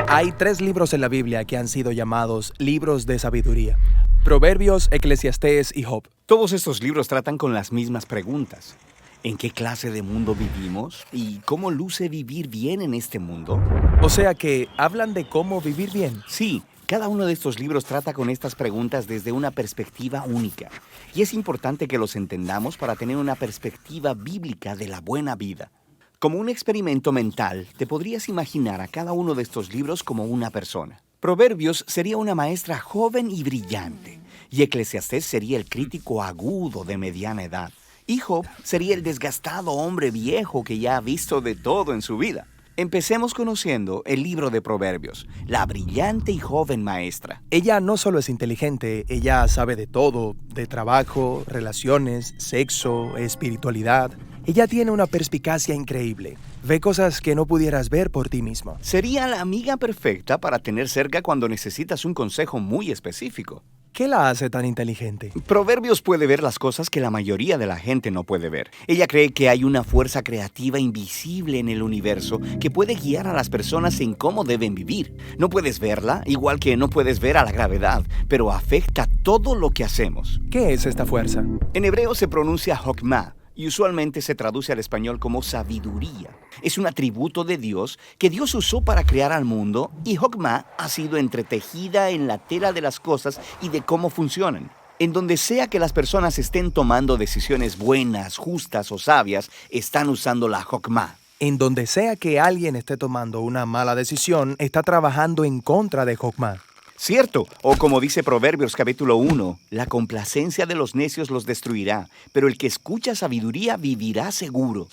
Hay 3 libros en la Biblia que han sido llamados libros de sabiduría: Proverbios, Eclesiastés y Job. Todos estos libros tratan con las mismas preguntas. ¿En qué clase de mundo vivimos? ¿Y cómo luce vivir bien en este mundo? O sea que hablan de cómo vivir bien. Sí, cada uno de estos libros trata con estas preguntas desde una perspectiva única. Y es importante que los entendamos para tener una perspectiva bíblica de la buena vida. Como un experimento mental, te podrías imaginar a cada uno de estos libros como una persona. Proverbios sería una maestra joven y brillante, y Eclesiastés sería el crítico agudo de mediana edad. Y Job sería el desgastado hombre viejo que ya ha visto de todo en su vida. Empecemos conociendo el libro de Proverbios, la brillante y joven maestra. Ella no solo es inteligente, ella sabe de todo: de trabajo, relaciones, sexo, espiritualidad. Ella tiene una perspicacia increíble. Ve cosas que no pudieras ver por ti mismo. Sería la amiga perfecta para tener cerca cuando necesitas un consejo muy específico. ¿Qué la hace tan inteligente? Proverbios puede ver las cosas que la mayoría de la gente no puede ver. Ella cree que hay una fuerza creativa invisible en el universo que puede guiar a las personas en cómo deben vivir. No puedes verla, igual que no puedes ver a la gravedad, pero afecta todo lo que hacemos. ¿Qué es esta fuerza? En hebreo se pronuncia Jokmah y usualmente se traduce al español como sabiduría. Es un atributo de Dios que Dios usó para crear al mundo, y Jokmah ha sido entretejida en la tela de las cosas y de cómo funcionan. En donde sea que las personas estén tomando decisiones buenas, justas o sabias, están usando la Jokmah. En donde sea que alguien esté tomando una mala decisión, está trabajando en contra de Jokmah. Cierto, o como dice Proverbios capítulo 1, la complacencia de los necios los destruirá, pero el que escucha sabiduría vivirá seguro.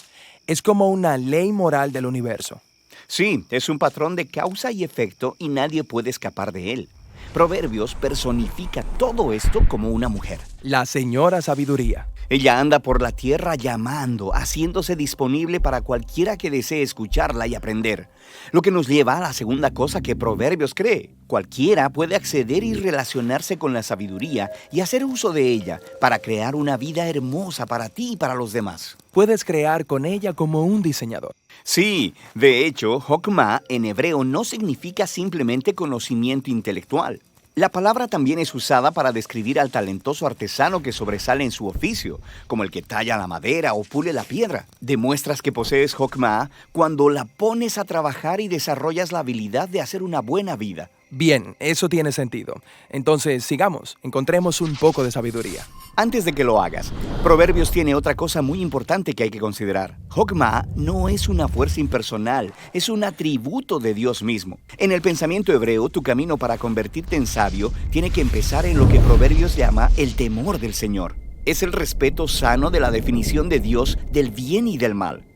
Es como una ley moral del universo. Sí, es un patrón de causa y efecto y nadie puede escapar de él. Proverbios personifica todo esto como una mujer. La señora sabiduría. Ella anda por la tierra llamando, haciéndose disponible para cualquiera que desee escucharla y aprender. Lo que nos lleva a la segunda cosa que Proverbios cree. Cualquiera puede acceder y relacionarse con la sabiduría y hacer uso de ella para crear una vida hermosa para ti y para los demás. Puedes crear con ella como un diseñador. Sí, de hecho, Jokmah en hebreo no significa simplemente conocimiento intelectual. La palabra también es usada para describir al talentoso artesano que sobresale en su oficio, como el que talla la madera o pule la piedra. Demuestras que posees Jokmah cuando la pones a trabajar y desarrollas la habilidad de hacer una buena vida. Bien, eso tiene sentido. Entonces, sigamos, encontremos un poco de sabiduría. Antes de que lo hagas, Proverbios tiene otra cosa muy importante que hay que considerar. Jokmah no es una fuerza impersonal, es un atributo de Dios mismo. En el pensamiento hebreo, tu camino para convertirte en sabio tiene que empezar en lo que Proverbios llama el temor del Señor. Es el respeto sano de la definición de Dios del bien y del mal.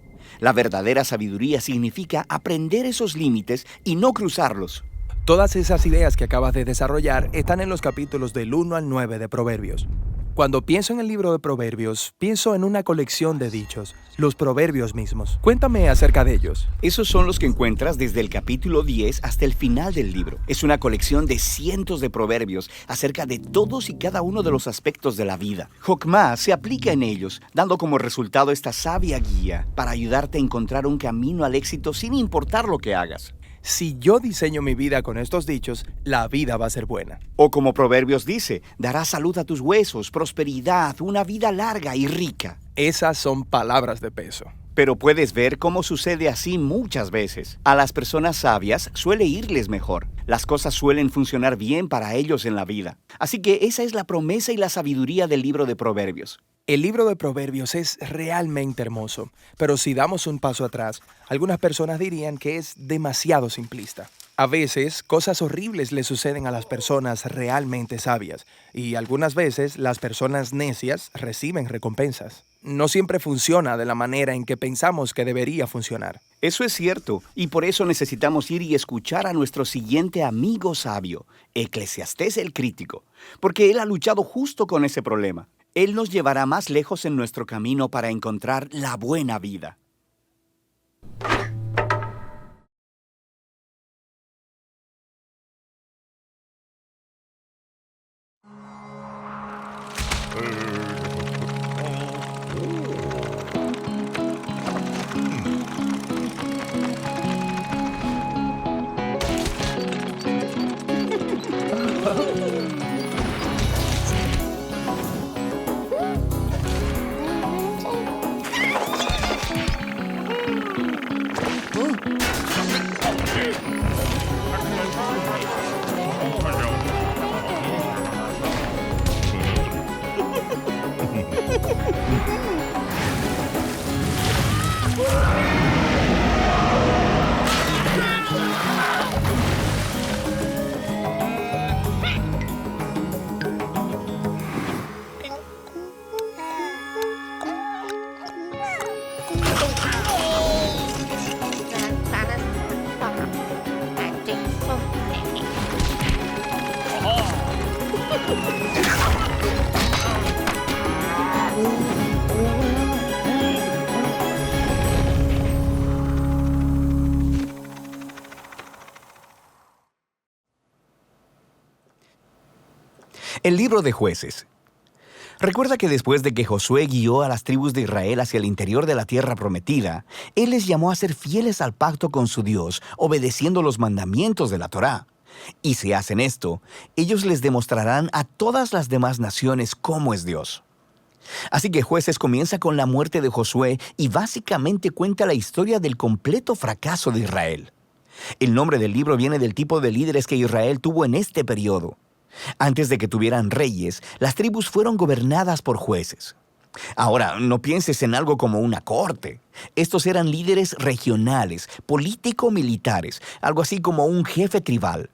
La verdadera sabiduría significa aprender esos límites y no cruzarlos. Todas esas ideas que acabas de desarrollar están en los capítulos del 1 al 9 de Proverbios. Cuando pienso en el libro de Proverbios, pienso en una colección de dichos, los proverbios mismos. Cuéntame acerca de ellos. Esos son los que encuentras desde el capítulo 10 hasta el final del libro. Es una colección de cientos de proverbios acerca de todos y cada uno de los aspectos de la vida. Jokmah se aplica en ellos, dando como resultado esta sabia guía para ayudarte a encontrar un camino al éxito sin importar lo que hagas. Si yo diseño mi vida con estos dichos, la vida va a ser buena. O como Proverbios dice, darás salud a tus huesos, prosperidad, una vida larga y rica. Esas son palabras de peso. Pero puedes ver cómo sucede así muchas veces. A las personas sabias suele irles mejor. Las cosas suelen funcionar bien para ellos en la vida. Así que esa es la promesa y la sabiduría del libro de Proverbios. El libro de Proverbios es realmente hermoso, pero si damos un paso atrás, algunas personas dirían que es demasiado simplista. A veces, cosas horribles le suceden a las personas realmente sabias, y algunas veces las personas necias reciben recompensas. No siempre funciona de la manera en que pensamos que debería funcionar. Eso es cierto, y por eso necesitamos ir y escuchar a nuestro siguiente amigo sabio, Eclesiastés el crítico, porque él ha luchado justo con ese problema. Él nos llevará más lejos en nuestro camino para encontrar la buena vida. El libro de Jueces. Recuerda que después de que Josué guió a las tribus de Israel hacia el interior de la tierra prometida, él les llamó a ser fieles al pacto con su Dios, obedeciendo los mandamientos de la Torá. Y si hacen esto, ellos les demostrarán a todas las demás naciones cómo es Dios. Así que Jueces comienza con la muerte de Josué y básicamente cuenta la historia del completo fracaso de Israel. El nombre del libro viene del tipo de líderes que Israel tuvo en este periodo. Antes de que tuvieran reyes, las tribus fueron gobernadas por jueces. Ahora, no pienses en algo como una corte. Estos eran líderes regionales, político-militares, algo así como un jefe tribal.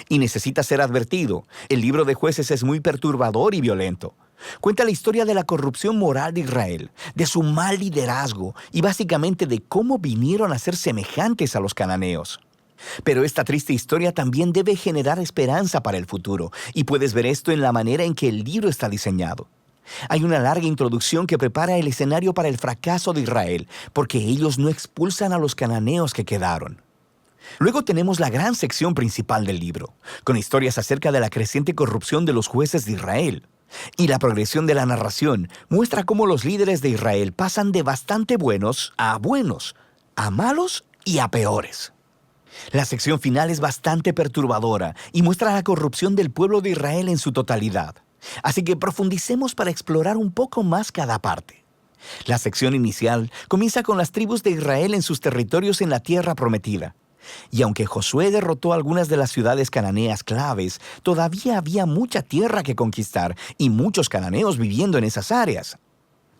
Y necesita ser advertido, el libro de Jueces es muy perturbador y violento. Cuenta la historia de la corrupción moral de Israel, de su mal liderazgo y básicamente de cómo vinieron a ser semejantes a los cananeos. Pero esta triste historia también debe generar esperanza para el futuro, y puedes ver esto en la manera en que el libro está diseñado. Hay una larga introducción que prepara el escenario para el fracaso de Israel, porque ellos no expulsan a los cananeos que quedaron. Luego tenemos la gran sección principal del libro, con historias acerca de la creciente corrupción de los jueces de Israel. Y la progresión de la narración muestra cómo los líderes de Israel pasan de bastante buenos, a malos y a peores. La sección final es bastante perturbadora y muestra la corrupción del pueblo de Israel en su totalidad. Así que profundicemos para explorar un poco más cada parte. La sección inicial comienza con las tribus de Israel en sus territorios en la tierra prometida. Y aunque Josué derrotó algunas de las ciudades cananeas claves, todavía había mucha tierra que conquistar y muchos cananeos viviendo en esas áreas.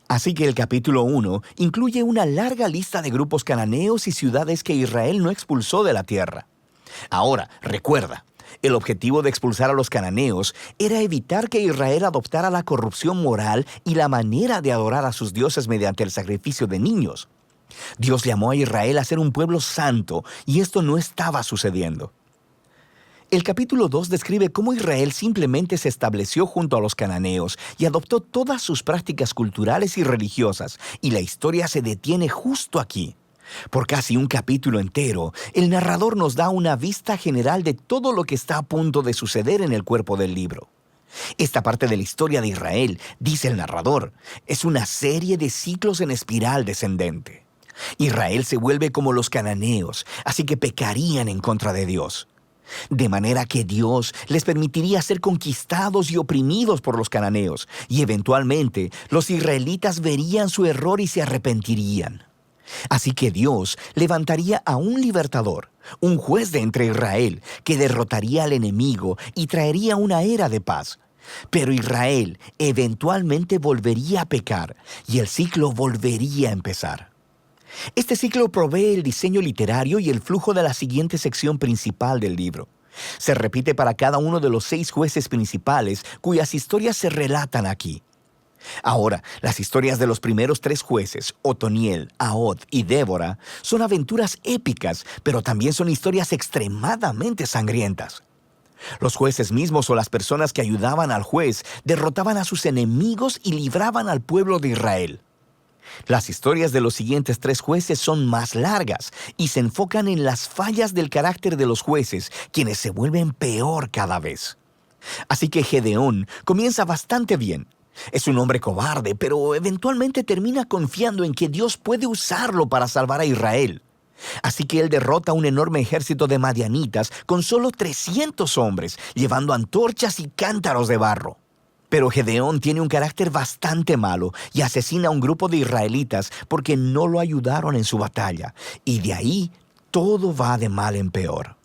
Así que el capítulo 1 incluye una larga lista de grupos cananeos y ciudades que Israel no expulsó de la tierra. Ahora, recuerda, el objetivo de expulsar a los cananeos era evitar que Israel adoptara la corrupción moral y la manera de adorar a sus dioses mediante el sacrificio de niños. Dios llamó a Israel a ser un pueblo santo, y esto no estaba sucediendo. El capítulo 2 describe cómo Israel simplemente se estableció junto a los cananeos y adoptó todas sus prácticas culturales y religiosas, y la historia se detiene justo aquí. Por casi un capítulo entero, el narrador nos da una vista general de todo lo que está a punto de suceder en el cuerpo del libro. Esta parte de la historia de Israel, dice el narrador, es una serie de ciclos en espiral descendente. Israel se vuelve como los cananeos, así que pecarían en contra de Dios. De manera que Dios les permitiría ser conquistados y oprimidos por los cananeos, y eventualmente los israelitas verían su error y se arrepentirían. Así que Dios levantaría a un libertador, un juez de entre Israel, que derrotaría al enemigo y traería una era de paz. Pero Israel eventualmente volvería a pecar, y el ciclo volvería a empezar. Este ciclo provee el diseño literario y el flujo de la siguiente sección principal del libro. Se repite para cada uno de los 6 jueces principales cuyas historias se relatan aquí. Ahora, las historias de los primeros 3 jueces, Otoniel, Ahod y Débora, son aventuras épicas, pero también son historias extremadamente sangrientas. Los jueces mismos o las personas que ayudaban al juez derrotaban a sus enemigos y libraban al pueblo de Israel. Las historias de los siguientes 3 jueces son más largas y se enfocan en las fallas del carácter de los jueces, quienes se vuelven peor cada vez. Así que Gedeón comienza bastante bien. Es un hombre cobarde, pero eventualmente termina confiando en que Dios puede usarlo para salvar a Israel. Así que él derrota a un enorme ejército de madianitas con solo 300 hombres, llevando antorchas y cántaros de barro. Pero Gedeón tiene un carácter bastante malo y asesina a un grupo de israelitas porque no lo ayudaron en su batalla. Y de ahí todo va de mal en peor.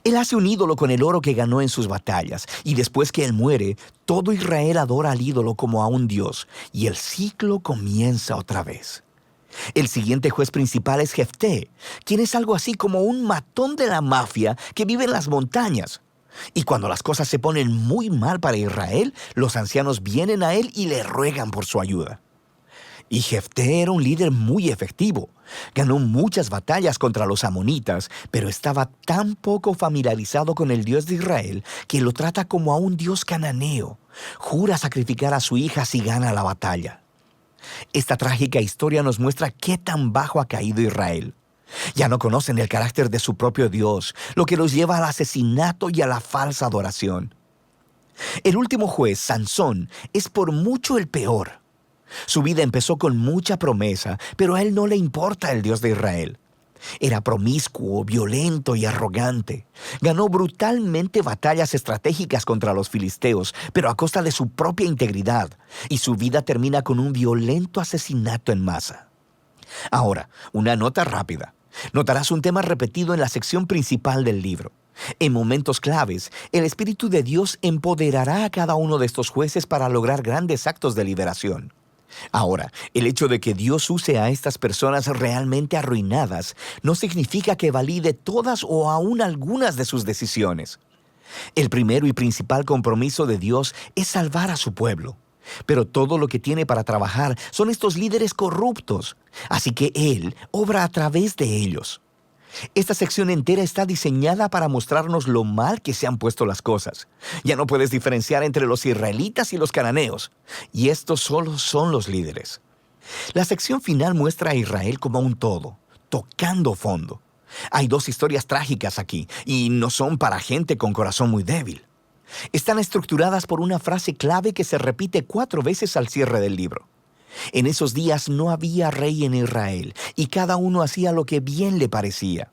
Él hace un ídolo con el oro que ganó en sus batallas, y después que él muere, todo Israel adora al ídolo como a un dios, y el ciclo comienza otra vez. El siguiente juez principal es Jefté, quien es algo así como un matón de la mafia que vive en las montañas. Y cuando las cosas se ponen muy mal para Israel, los ancianos vienen a él y le ruegan por su ayuda. Y Jefté era un líder muy efectivo. Ganó muchas batallas contra los amonitas, pero estaba tan poco familiarizado con el Dios de Israel que lo trata como a un dios cananeo. Jura sacrificar a su hija si gana la batalla. Esta trágica historia nos muestra qué tan bajo ha caído Israel. Ya no conocen el carácter de su propio Dios, lo que los lleva al asesinato y a la falsa adoración. El último juez, Sansón, es por mucho el peor. Su vida empezó con mucha promesa, pero a él no le importa el Dios de Israel. Era promiscuo, violento y arrogante. Ganó brutalmente batallas estratégicas contra los filisteos, pero a costa de su propia integridad, y su vida termina con un violento asesinato en masa. Ahora, una nota rápida. Notarás un tema repetido en la sección principal del libro. En momentos claves, el Espíritu de Dios empoderará a cada uno de estos jueces para lograr grandes actos de liberación. Ahora, el hecho de que Dios use a estas personas realmente arruinadas no significa que valide todas o aún algunas de sus decisiones. El primero y principal compromiso de Dios es salvar a su pueblo. Pero todo lo que tiene para trabajar son estos líderes corruptos, así que Él obra a través de ellos. Esta sección entera está diseñada para mostrarnos lo mal que se han puesto las cosas. Ya no puedes diferenciar entre los israelitas y los cananeos, y estos solo son los líderes. La sección final muestra a Israel como un todo, tocando fondo. Hay dos historias trágicas aquí, y no son para gente con corazón muy débil. Están estructuradas por una frase clave que se repite 4 veces al cierre del libro. En esos días no había rey en Israel, y cada uno hacía lo que bien le parecía.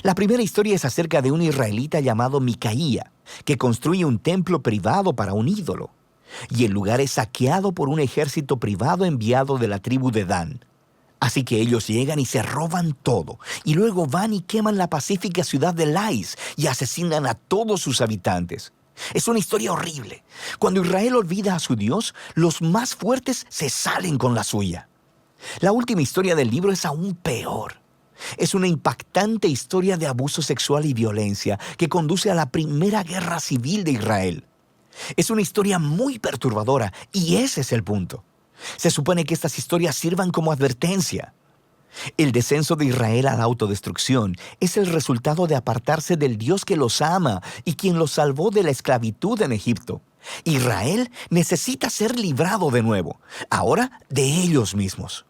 La primera historia es acerca de un israelita llamado Micaía, que construye un templo privado para un ídolo. Y el lugar es saqueado por un ejército privado enviado de la tribu de Dan. Así que ellos llegan y se roban todo, y luego van y queman la pacífica ciudad de Lais y asesinan a todos sus habitantes. Es una historia horrible. Cuando Israel olvida a su Dios, los más fuertes se salen con la suya. La última historia del libro es aún peor. Es una impactante historia de abuso sexual y violencia que conduce a la primera guerra civil de Israel. Es una historia muy perturbadora y ese es el punto. Se supone que estas historias sirvan como advertencia. El descenso de Israel a la autodestrucción es el resultado de apartarse del Dios que los ama y quien los salvó de la esclavitud en Egipto. Israel necesita ser librado de nuevo, ahora de ellos mismos.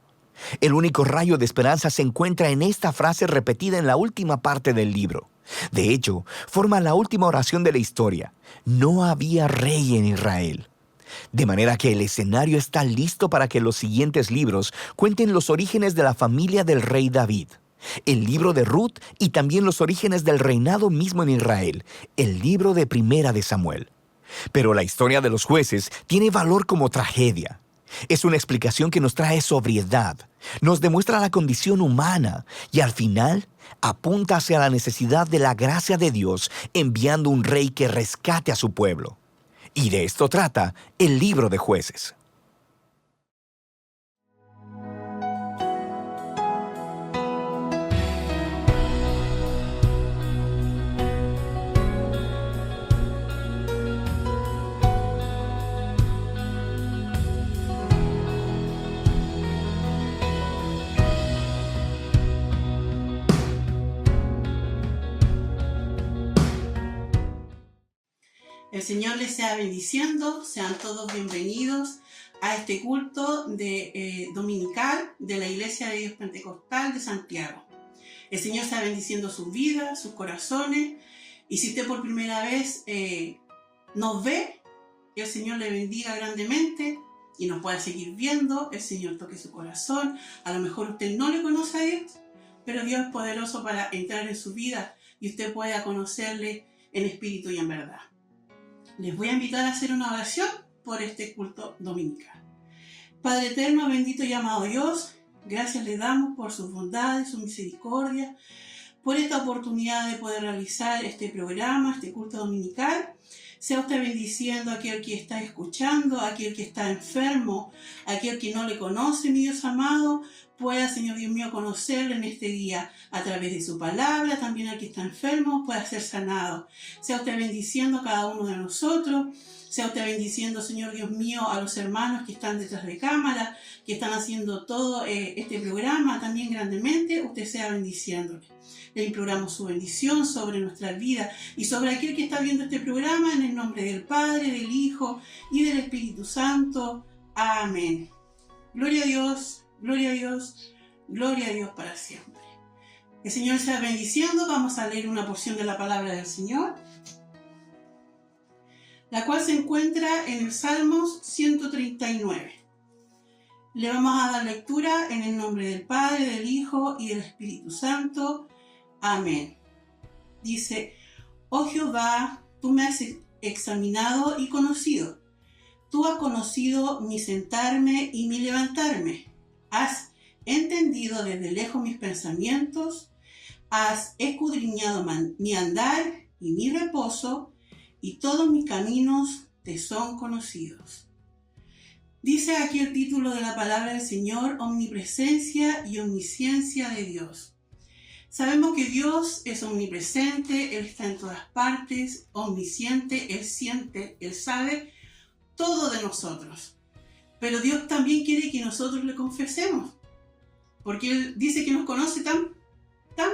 El único rayo de esperanza se encuentra en esta frase repetida en la última parte del libro. De hecho, forma la última oración de la historia. No había rey en Israel. De manera que el escenario está listo para que los siguientes libros cuenten los orígenes de la familia del rey David, el libro de Ruth y también los orígenes del reinado mismo en Israel, el libro de Primera de Samuel. Pero la historia de los jueces tiene valor como tragedia. Es una explicación que nos trae sobriedad, nos demuestra la condición humana y al final apunta hacia la necesidad de la gracia de Dios enviando un rey que rescate a su pueblo. Y de esto trata el libro de Jueces. El Señor les sea bendiciendo, sean todos bienvenidos a este culto dominical de la Iglesia de Dios Pentecostal de Santiago. El Señor sea bendiciendo sus vidas, sus corazones, y si usted por primera vez nos ve, que el Señor le bendiga grandemente y nos pueda seguir viendo, el Señor toque su corazón. A lo mejor usted no le conoce a Dios, pero Dios es poderoso para entrar en su vida y usted pueda conocerle en espíritu y en verdad. Les voy a invitar a hacer una oración por este culto dominical. Padre eterno, bendito y amado Dios, gracias le damos por sus bondades, su misericordia, por esta oportunidad de poder realizar este programa, este culto dominical. Sea usted bendiciendo a aquel que está escuchando, a aquel que está enfermo, a aquel que no le conoce, mi Dios amado, pueda, Señor Dios mío, conocerle en este día a través de su palabra. También al que está enfermo pueda ser sanado. Sea usted bendiciendo a cada uno de nosotros. Sea usted bendiciendo, Señor Dios mío, a los hermanos que están detrás de cámara, que están haciendo todo este programa también grandemente. Usted sea bendiciéndole. Le imploramos su bendición sobre nuestra vida y sobre aquel que está viendo este programa, en el nombre del Padre, del Hijo y del Espíritu Santo. Amén. Gloria a Dios, gloria a Dios, gloria a Dios para siempre. El Señor sea bendiciendo. Vamos a leer una porción de la palabra del Señor, la cual se encuentra en el Salmos 139. Le vamos a dar lectura en el nombre del Padre, del Hijo y del Espíritu Santo. Amén. Dice: Oh Jehová, tú me has examinado y conocido. Tú has conocido mi sentarme y mi levantarme. Has entendido desde lejos mis pensamientos. Has escudriñado mi andar y mi reposo, y todos mis caminos te son conocidos. Dice aquí el título de la palabra del Señor: omnipresencia y omnisciencia de Dios. Sabemos que Dios es omnipresente, Él está en todas partes, omnisciente, Él siente, Él sabe todo de nosotros. Pero Dios también quiere que nosotros le confesemos, porque Él dice que nos conoce tan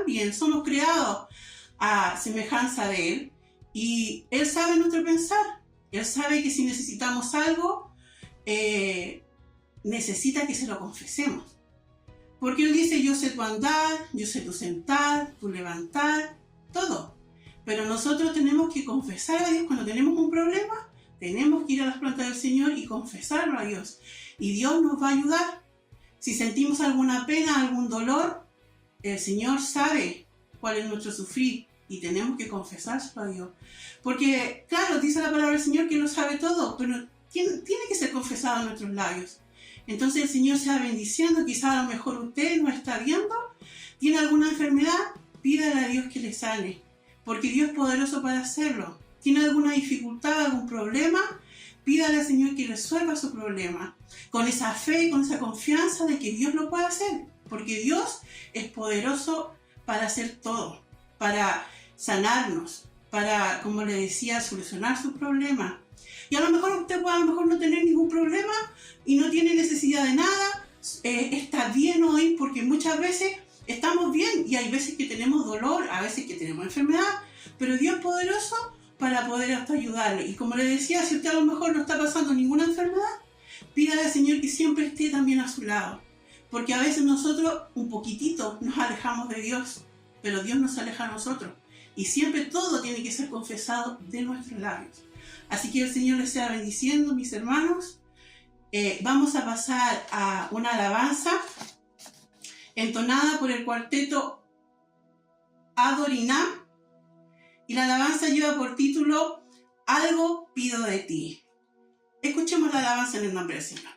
bien, somos creados a semejanza de Él, y Él sabe nuestro pensar. Él sabe que si necesitamos algo, necesita que se lo confesemos. Porque Él dice: yo sé tu andar, yo sé tu sentar, tu levantar, todo. Pero nosotros tenemos que confesar a Dios cuando tenemos un problema. Tenemos que ir a las plantas del Señor y confesarlo a Dios. Y Dios nos va a ayudar. Si sentimos alguna pena, algún dolor, el Señor sabe cuál es nuestro sufrir. Y tenemos que confesárselo a Dios. Porque, claro, dice la palabra del Señor que Él lo sabe todo, pero tiene que ser confesado en nuestros labios. Entonces el Señor sea bendiciendo. Quizá a lo mejor usted no está viendo, tiene alguna enfermedad, pídale a Dios que le sane, porque Dios es poderoso para hacerlo. Tiene alguna dificultad, algún problema, pídale al Señor que resuelva su problema, con esa fe y con esa confianza de que Dios lo puede hacer, porque Dios es poderoso para hacer todo, para sanarnos, para, como le decía, solucionar sus problemas. Y a lo mejor usted puede no tener ningún problema y no tiene necesidad de nada. Está bien hoy, porque muchas veces estamos bien y hay veces que tenemos dolor, a veces que tenemos enfermedad, pero Dios es poderoso para poder hasta ayudarle. Y como le decía, si usted a lo mejor no está pasando ninguna enfermedad, pídale al Señor que siempre esté también a su lado. Porque a veces nosotros un poquitito nos alejamos de Dios, pero Dios nos aleja a nosotros. Y siempre todo tiene que ser confesado de nuestros labios. Así que el Señor les sea bendiciendo, mis hermanos. Vamos a pasar a una alabanza entonada por el cuarteto Adorinam. Y la alabanza lleva por título: Algo pido de ti. Escuchemos la alabanza en el nombre del Señor.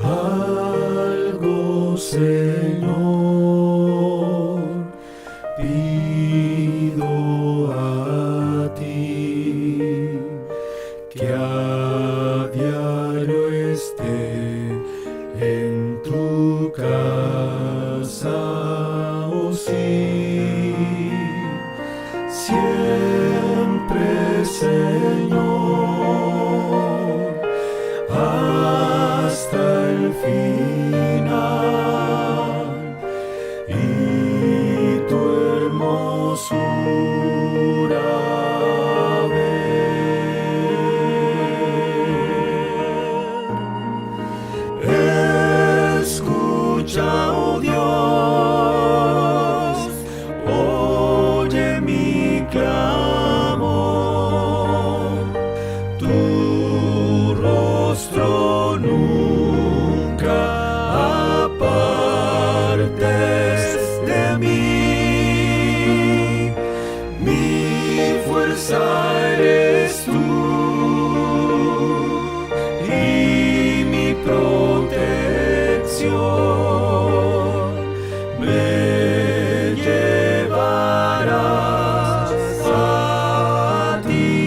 Algo, Señor, pido a ti, que a diario esté en tu casa, oh sí, siempre, Señor, hasta el final, y tu hermosura ver. Escucha, oh Dios, oye mi clamor, tu pero nunca apartes de mí. Mi fuerza eres tú y mi protección. Me llevarás a ti.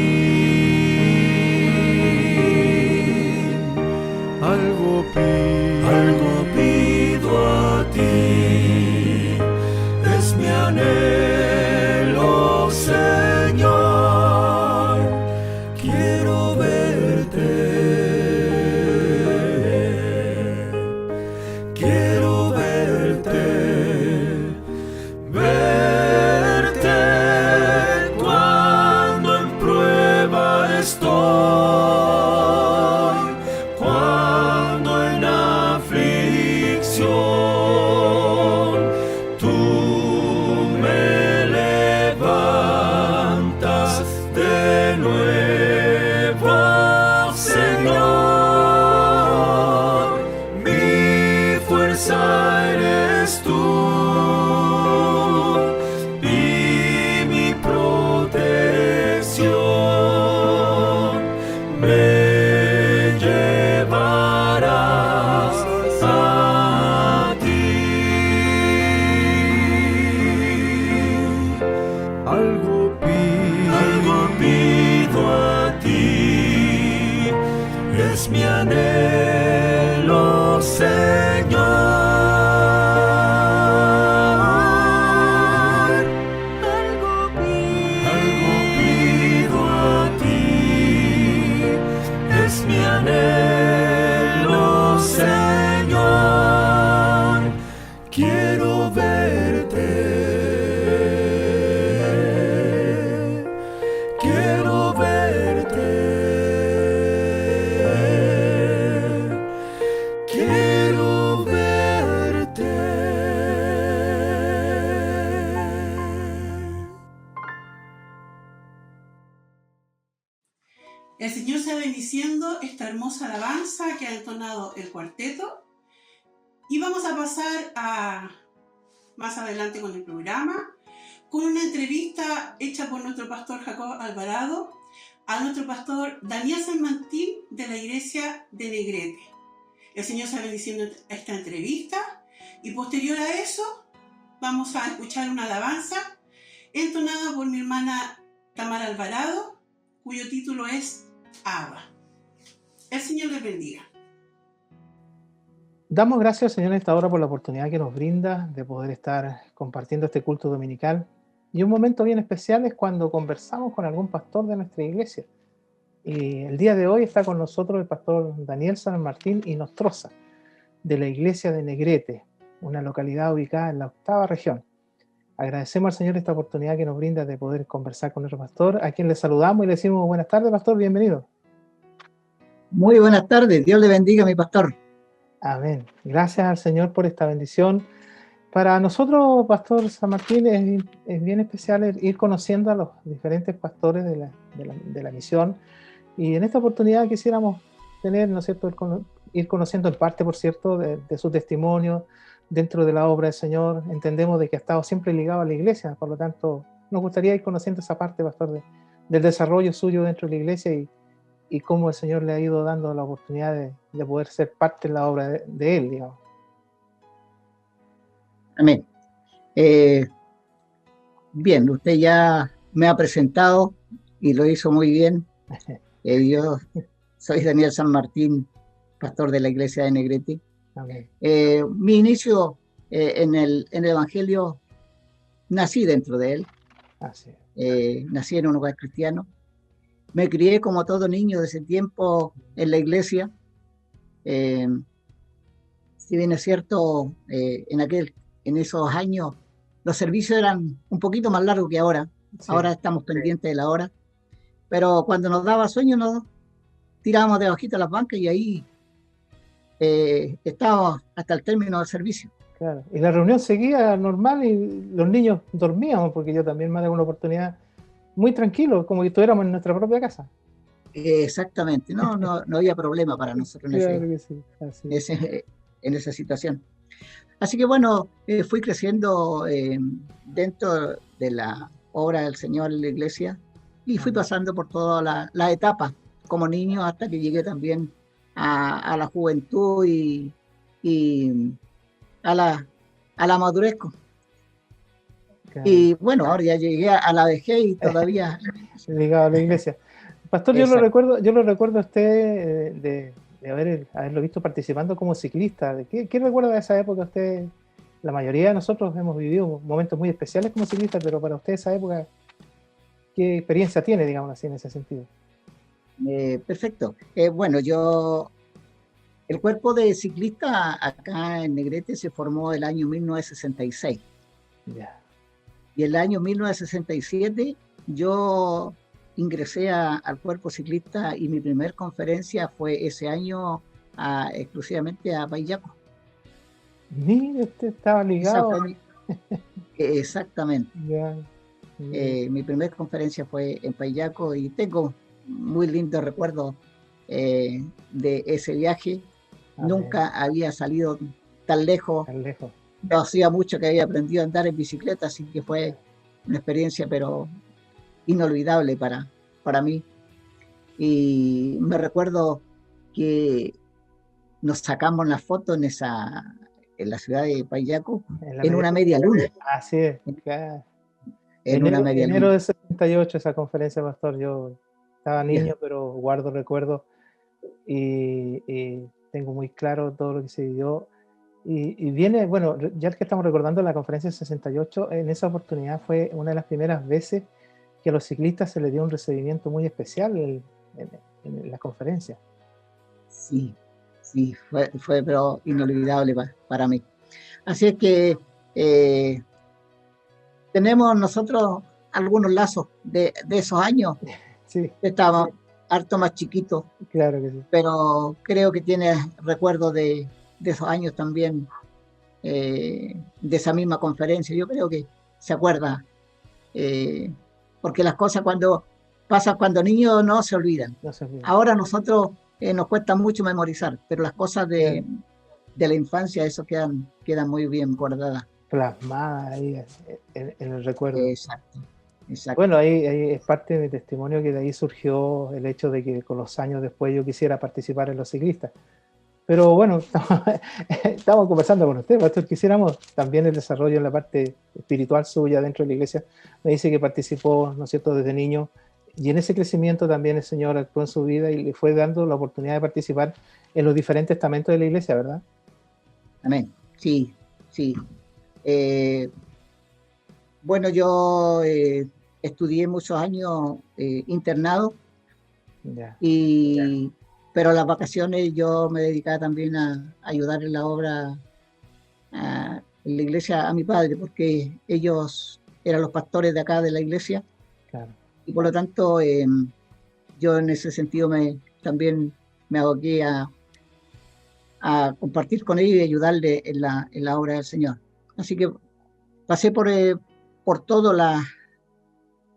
Algo pido a ti, es mi anhelo, Señor. Quiero verte, quiero verte, verte cuando en prueba estoy, cuando en aflicción tú me levantas de nuevo, Señor. Mi fuerza eres tú y mi protección. Me llevarás a ti. Algo pido a ti, es mi anhelo, Señor. Algo pido a ti, es mi anhelo, Señor. Quiero verte, quiero verte, quiero verte. El Señor sea bendiciendo esta hermosa alabanza que ha entonado el cuarteto. Y vamos a pasar a más adelante con el programa, con una entrevista hecha por nuestro pastor Jacob Alvarado a nuestro pastor Daniel San Martín de la iglesia de Negrete. El Señor sea bendiciendo esta entrevista y posterior a eso vamos a escuchar una alabanza entonada por mi hermana Tamara Alvarado, cuyo título es Abba. El Señor les bendiga. Damos gracias al Señor en esta hora por la oportunidad que nos brinda de poder estar compartiendo este culto dominical. Y un momento bien especial es cuando conversamos con algún pastor de nuestra iglesia. Y el día de hoy está con nosotros el pastor Daniel San Martín y Nostroza, de la iglesia de Negrete, una localidad ubicada en la 8ª región. Agradecemos al Señor esta oportunidad que nos brinda de poder conversar con nuestro pastor, a quien le saludamos y le decimos buenas tardes, pastor, bienvenido. Muy buenas tardes, Dios le bendiga, mi pastor. Amén. Gracias al Señor por esta bendición. Para nosotros, pastor San Martín, es bien especial ir conociendo a los diferentes pastores de la misión. Y en esta oportunidad quisiéramos tener, ¿no es cierto?, ir conociendo en parte, por cierto, de su testimonio dentro de la obra del Señor. Entendemos de que ha estado siempre ligado a la iglesia, por lo tanto, nos gustaría ir conociendo esa parte, pastor, del desarrollo suyo dentro de la iglesia y cómo el Señor le ha ido dando la oportunidad de poder ser parte de la obra de Él, digamos. Amén. Bien, usted ya me ha presentado y lo hizo muy bien. Yo soy Daniel San Martín, pastor de la iglesia de Negrete. Amén. Mi inicio en el Evangelio, nací dentro de él. Así. Nací en un hogar cristiano. Me crié como todo niño de ese tiempo en la iglesia. Si bien es cierto, en esos años los servicios eran un poquito más largos que ahora. Sí. Ahora estamos pendientes de la hora. Pero cuando nos daba sueño nos tirábamos debajito de las bancas y ahí estábamos hasta el término del servicio. Claro. Y la reunión seguía normal y los niños dormíamos, porque yo también me daba una oportunidad muy tranquilo, como si estuviéramos en nuestra propia casa. Exactamente, no había problema para nosotros Claro que sí, así es. en esa situación. Así que bueno, fui creciendo dentro de la obra del Señor en la iglesia y fui pasando por todas las etapas como niño hasta que llegué también a la juventud y a la madurez. Claro. Y bueno, ahora ya llegué a la vejez y todavía... Ligado a la iglesia. Pastor, Exacto. yo lo recuerdo a usted de haberlo visto participando como ciclista. ¿Qué recuerda de esa época usted? La mayoría de nosotros hemos vivido momentos muy especiales como ciclistas, pero para usted esa época, ¿qué experiencia tiene, digamos así, en ese sentido? Perfecto. Bueno, el cuerpo de ciclista acá en Negrete se formó el año 1966. Ya. Y el año 1967 yo ingresé al cuerpo ciclista y mi primer conferencia fue ese año exclusivamente a Payaco. Mire, usted estaba Esa ligado. fue exactamente. Ya, ya. Mi primera conferencia fue en Payaco y tengo muy lindos recuerdos de ese viaje. Nunca había salido tan lejos. Tan lejos. No hacía mucho que había aprendido a andar en bicicleta, así que fue una experiencia pero inolvidable para mí. Y me recuerdo que nos sacamos la foto en la ciudad de Payaco en una media luna. Así es. Claro. En una media Enero luna. del 78 esa conferencia, pastor. Yo estaba niño, pero guardo recuerdos y tengo muy claro todo lo que se vivió. Y viene, bueno, ya que estamos recordando la conferencia del 68, en esa oportunidad fue una de las primeras veces que a los ciclistas se les dio un recibimiento muy especial en la conferencia. Sí, fue pero inolvidable para mí. Así es que tenemos nosotros algunos lazos de esos años. Sí, Estábamos harto más chiquitos, claro que sí. pero creo que tiene recuerdos de esos años también, de esa misma conferencia. Yo creo que se acuerda, porque las cosas cuando pasan cuando niños no se olvidan. No se olvide. Ahora nosotros nos cuesta mucho memorizar, pero las cosas de la infancia, eso quedan muy bien guardadas. Plasmada ahí en el recuerdo. Exacto. Bueno, ahí es parte de mi testimonio que de ahí surgió el hecho de que con los años después yo quisiera participar en los ciclistas. Pero bueno, estamos conversando con usted, pastor. Quisiéramos también el desarrollo en la parte espiritual suya dentro de la iglesia. Me dice que participó, ¿no es cierto?, desde niño. Y en ese crecimiento también el Señor actuó en su vida y le fue dando la oportunidad de participar en los diferentes estamentos de la iglesia, ¿verdad? Amén. Sí. Bueno, yo estudié muchos años internado, pero las vacaciones yo me dedicaba también a ayudar en la obra en la iglesia a mi padre, porque ellos eran los pastores de acá de la iglesia. Claro. Y por lo tanto yo en ese sentido también me aboqué a compartir con ellos y ayudarle en la obra del Señor. Así que pasé por todas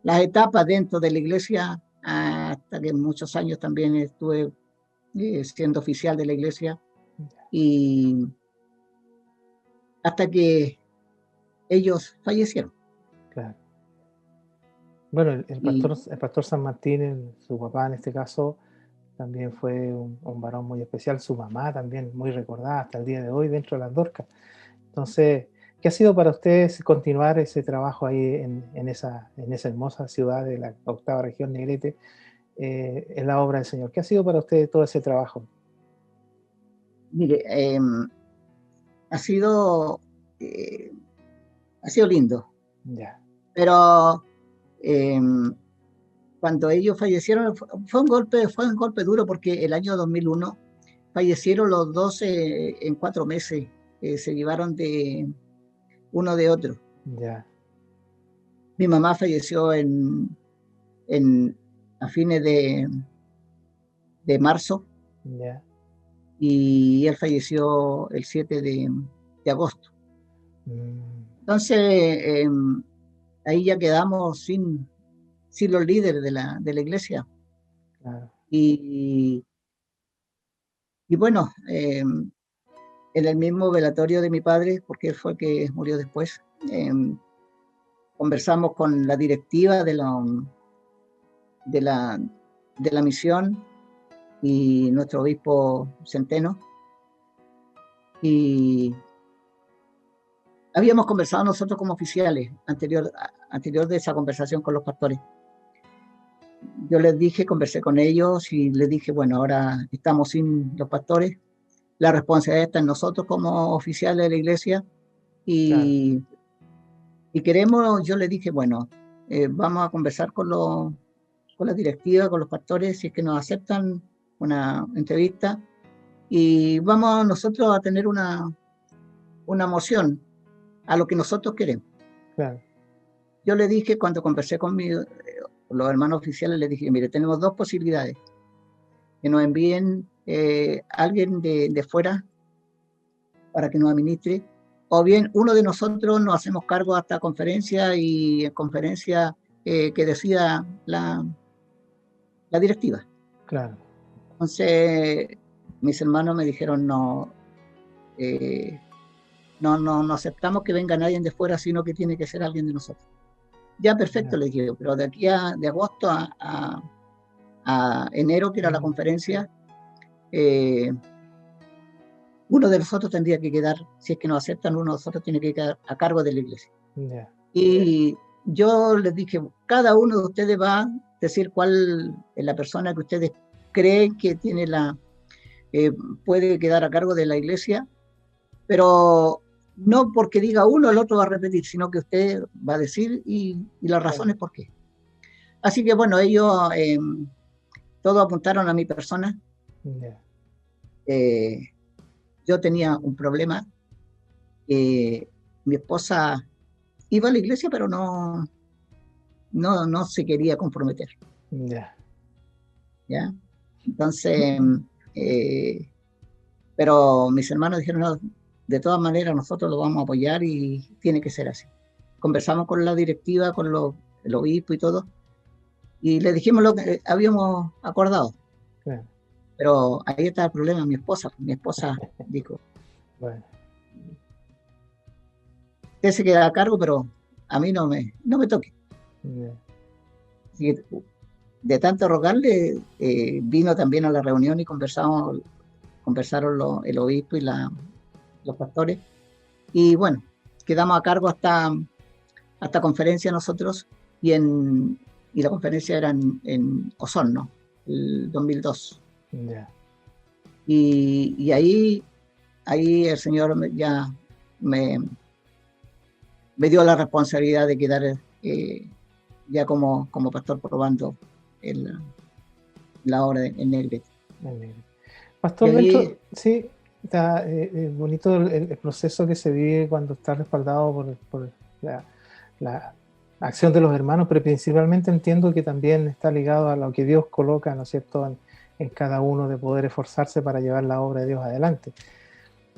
las etapas dentro de la iglesia, hasta que muchos años también estuve siendo oficial de la iglesia, y hasta que ellos fallecieron. Claro. Bueno, el pastor San Martín, su papá en este caso, también fue un varón muy especial, su mamá también muy recordada hasta el día de hoy dentro de las Dorcas. Entonces, ¿qué ha sido para ustedes continuar ese trabajo ahí en esa hermosa ciudad de la 8ª región Negrete, en la obra del Señor? ¿Qué ha sido para ustedes todo ese trabajo? Mire, ha sido lindo. Ya. Pero cuando ellos fallecieron fue un golpe duro, porque el año 2001 fallecieron los dos en 4 meses. Se llevaron de uno de otro. Ya. Mi mamá falleció a fines de marzo. Ya. Y él falleció el 7 de agosto. Entonces ahí ya quedamos sin los líderes de la iglesia. Claro. Y, y bueno, en el mismo velatorio de mi padre, porque él fue el que murió después, conversamos con la directiva de la, de la misión y nuestro obispo Centeno, y habíamos conversado nosotros como oficiales anterior de esa conversación con los pastores. Yo les dije, conversé con ellos y les dije, bueno, ahora estamos sin los pastores, la responsabilidad está en nosotros como oficiales de la iglesia y, claro, y queremos, yo les dije, bueno, vamos a conversar con la directiva, con los pastores, si es que nos aceptan una entrevista y vamos nosotros a tener una moción a lo que nosotros queremos. Claro. Yo le dije, cuando conversé con los hermanos oficiales, les dije, mire, tenemos dos posibilidades. Que nos envíen alguien de fuera para que nos administre, o bien uno de nosotros nos hacemos cargo hasta conferencia y en conferencia que decida la directiva. Claro. Entonces, mis hermanos me dijeron, no aceptamos que venga nadie de fuera, sino que tiene que ser alguien de nosotros. Ya, perfecto, les dije, pero de aquí de agosto a enero, que era la conferencia, uno de nosotros tendría que quedar, si es que nos aceptan, uno de nosotros tiene que quedar a cargo de la iglesia. Y yo les dije, cada uno de ustedes va a decir cuál es la persona que ustedes creen que tiene puede quedar a cargo de la iglesia, pero no porque diga uno, el otro va a repetir, sino que usted va a decir y las razones por qué. Así que bueno, ellos todos apuntaron a mi persona. Yo tenía un problema. Mi esposa iba a la iglesia, pero no se quería comprometer. ¿Ya? Entonces, pero mis hermanos dijeron, no, de todas maneras nosotros lo vamos a apoyar y tiene que ser así. Conversamos con la directiva, con el obispo y todo, y le dijimos lo que habíamos acordado. Claro. Pero ahí está el problema, mi esposa dijo, bueno, usted se queda a cargo, pero a mí no me toque. Así que, de tanto rogarle, vino también a la reunión y conversaron el obispo y los pastores, y bueno, quedamos a cargo hasta conferencia nosotros, y la conferencia era en Osorno, el 2002. Y ahí el Señor ya me dio la responsabilidad de quedar ya como pastor probando la obra en Negrete. Pastor, ahí, sí, está bonito el proceso que se vive cuando está respaldado por la acción de los hermanos, pero principalmente entiendo que también está ligado a lo que Dios coloca, ¿no es cierto?, en cada uno, de poder esforzarse para llevar la obra de Dios adelante.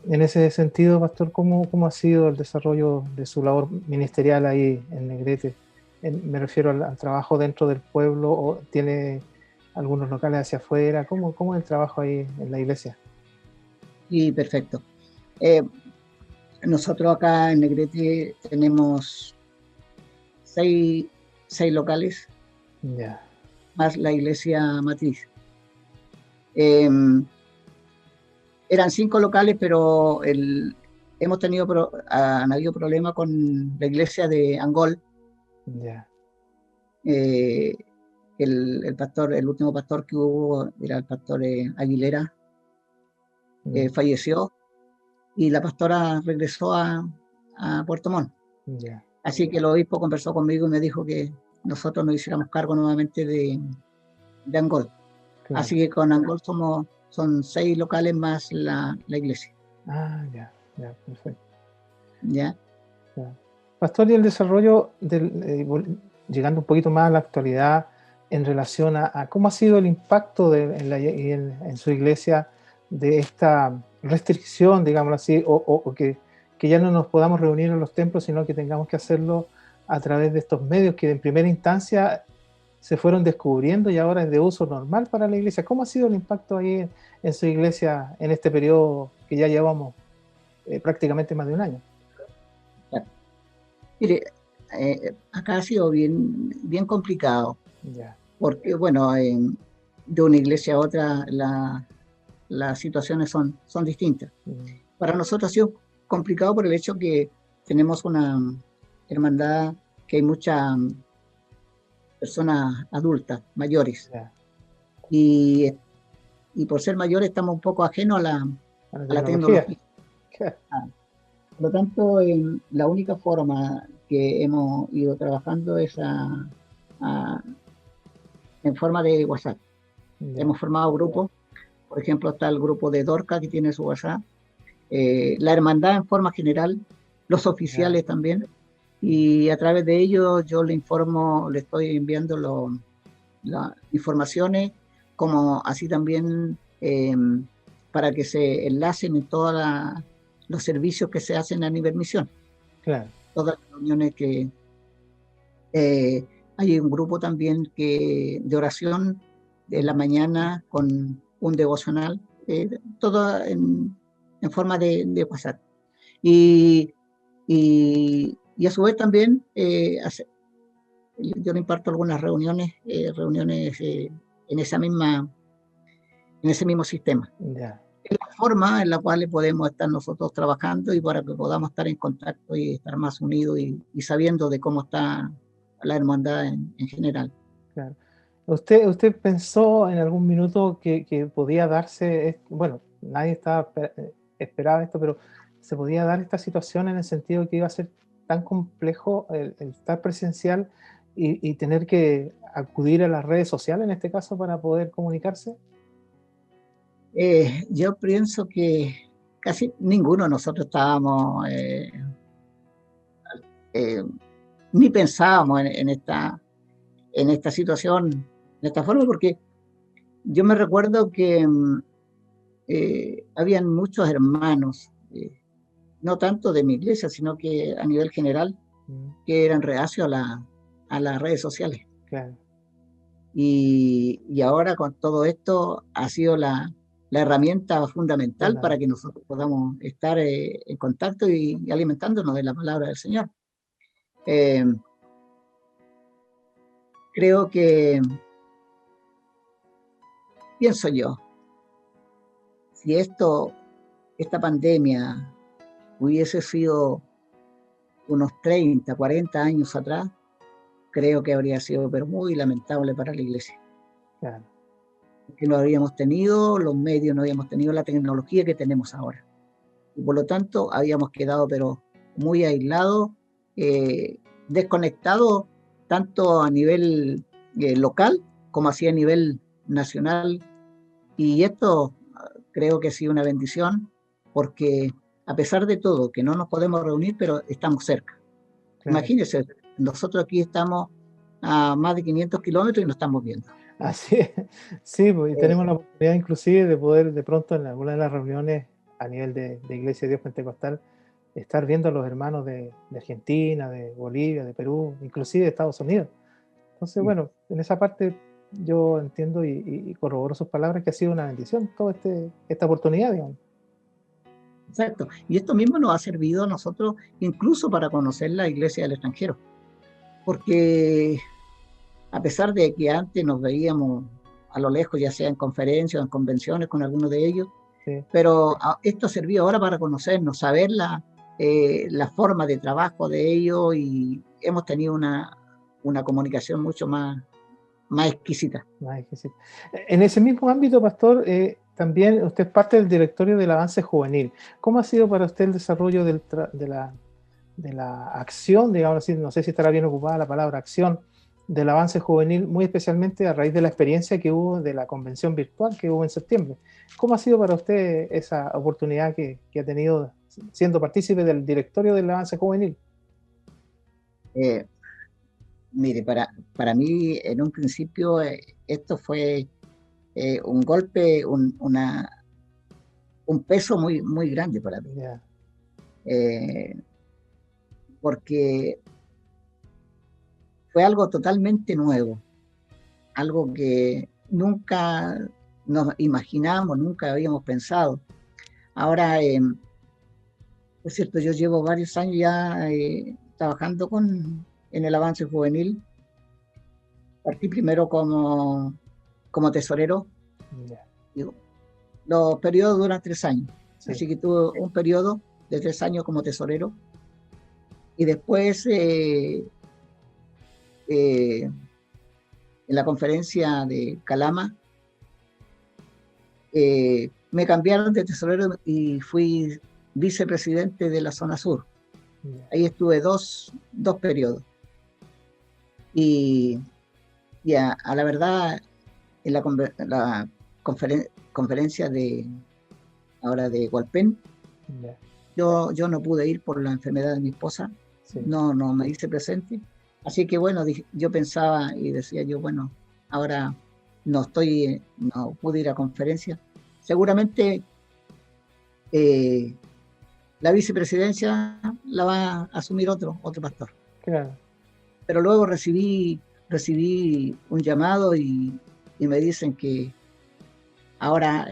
En ese sentido, pastor, ¿cómo ha sido el desarrollo de su labor ministerial ahí en Negrete? Me refiero al trabajo dentro del pueblo, o tiene algunos locales hacia afuera. ¿Cómo es el trabajo ahí en la iglesia? Sí, perfecto. Nosotros acá en Negrete tenemos 6 locales, más la iglesia matriz. Eran 5 locales, pero han habido problemas con la iglesia de Angol. El último pastor que hubo era el pastor Aguilera, falleció, y la pastora regresó a Puerto Montt. Así que el obispo conversó conmigo y me dijo que nosotros nos hiciéramos cargo nuevamente de Angol. Claro. Así que con Angol son 6 locales más la iglesia. Ya, perfecto. Ya. Pastor, y el desarrollo llegando un poquito más a la actualidad en relación a cómo ha sido el impacto en su iglesia de esta restricción, digámoslo así, o que ya no nos podamos reunir en los templos, sino que tengamos que hacerlo a través de estos medios que en primera instancia se fueron descubriendo y ahora es de uso normal para la iglesia. ¿Cómo ha sido el impacto ahí en su iglesia en este periodo que ya llevamos prácticamente más de un año? Mire, acá ha sido bien complicado, Ya. porque bueno, de una iglesia a otra las situaciones son distintas. Para nosotros ha sido complicado por el hecho que tenemos una hermandad que hay muchas personas adultas, mayores, Ya. y por ser mayores estamos un poco ajenos A la a la tecnología. tecnología. Por lo tanto, la única forma que hemos ido trabajando es en forma de WhatsApp. Ya. Hemos formado grupos, por ejemplo, está el grupo de Dorca que tiene su WhatsApp, la hermandad en forma general, los oficiales también, y a través de ellos yo le informo, le estoy enviando las informaciones, como así también para que se enlacen en todos los servicios que se hacen a nivel misión. Claro. Todas las reuniones que hay un grupo también de oración de la mañana con un devocional, todo en forma de WhatsApp. Y a su vez también yo le imparto algunas reuniones en ese mismo sistema. Ya. Es la forma en la cual podemos estar nosotros trabajando y para que podamos estar en contacto y estar más unidos y sabiendo de cómo está la hermandad en general. Claro. ¿Usted pensó en algún minuto que podía darse, bueno, nadie esperaba esto, pero se podía dar esta situación en el sentido de que iba a ser tan complejo el estar presencial y tener que acudir a las redes sociales en este caso para poder comunicarse? Yo pienso que casi ninguno de nosotros estábamos, ni pensábamos en esta situación, de esta forma, porque yo me recuerdo que habían muchos hermanos, no tanto de mi iglesia, sino que a nivel general, que eran reacios a las redes sociales. Claro. Y ahora con todo esto ha sido la herramienta fundamental para que nosotros podamos estar en contacto y alimentándonos de la palabra del Señor. Creo que, pienso yo, si esta pandemia hubiese sido unos 30, 40 años atrás, creo que habría sido pero muy lamentable para la iglesia. Claro. Que no habíamos tenido los medios, no habíamos tenido la tecnología que tenemos ahora. Y por lo tanto, habíamos quedado pero muy aislados, desconectados, tanto a nivel local como así a nivel nacional. Y esto creo que ha sido una bendición, porque a pesar de todo, que no nos podemos reunir, pero estamos cerca. Claro. Imagínense, nosotros aquí estamos a más de 500 kilómetros y nos estamos viendo. Así es. Sí, pues, y tenemos la oportunidad inclusive de poder de pronto en alguna de las reuniones a nivel de Iglesia de Dios Pentecostal estar viendo a los hermanos de Argentina, de Bolivia, de Perú, inclusive de Estados Unidos. Entonces, bueno, en esa parte yo entiendo y corroboro sus palabras que ha sido una bendición toda esta oportunidad, digamos. Exacto. Y esto mismo nos ha servido a nosotros incluso para conocer la iglesia del extranjero. Porque a pesar de que antes nos veíamos a lo lejos, ya sea en conferencias o en convenciones con algunos de ellos, sí. Pero esto sirvió ahora para conocernos, saber la forma de trabajo de ellos y hemos tenido una comunicación mucho más exquisita. Más exquisita. En ese mismo ámbito, pastor, también usted es parte del directorio del avance juvenil. ¿Cómo ha sido para usted el desarrollo de la acción, digamos así, no sé si estará bien ocupada la palabra acción, del avance juvenil, muy especialmente a raíz de la experiencia que hubo de la convención virtual que hubo en septiembre? ¿Cómo ha sido para usted esa oportunidad que ha tenido siendo partícipe del directorio del avance juvenil? Mire, para mí en un principio esto fue un golpe, un peso muy, muy grande para mí. Yeah. Porque fue algo totalmente nuevo. algo que nunca nos imaginamos, nunca habíamos pensado. Ahora, por cierto, yo llevo varios años ya trabajando en el avance juvenil. Partí primero como tesorero. Ya, Digo, los periodos duran 3 años, sí, así que tuve un periodo de 3 años como tesorero y después en la conferencia de Calama me cambiaron de tesorero y fui vicepresidente de la zona sur. ya, Ahí estuve dos periodos y a la verdad en la conferencia de ahora de Hualpén, ya, yo no pude ir por la enfermedad de mi esposa, sí, no me hice presente. Así que bueno, yo pensaba y decía yo, bueno, ahora no pude ir a conferencia. Seguramente la vicepresidencia la va a asumir otro pastor. claro. Pero luego recibí un llamado y me dicen que ahora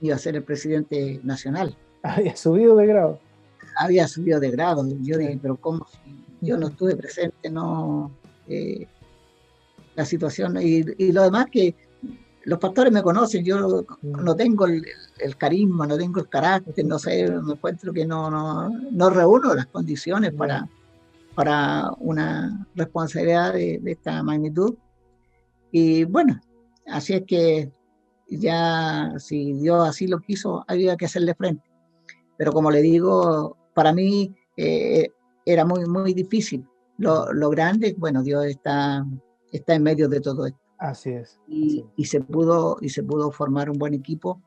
iba a ser el presidente nacional. Había subido de grado. Había subido de grado. Yo Sí. dije, pero ¿cómo? Si yo no estuve presente, no. La situación y lo demás que los pastores me conocen, yo no tengo el carisma, no tengo el carácter, no sé, me encuentro que no reúno las condiciones para una responsabilidad de esta magnitud. Y bueno, así es que ya si Dios así lo quiso, había que hacerle frente. Pero como le digo, para mí era muy difícil. Lo grande, bueno, Dios está en medio de todo esto. Así es. Y se pudo formar un buen equipo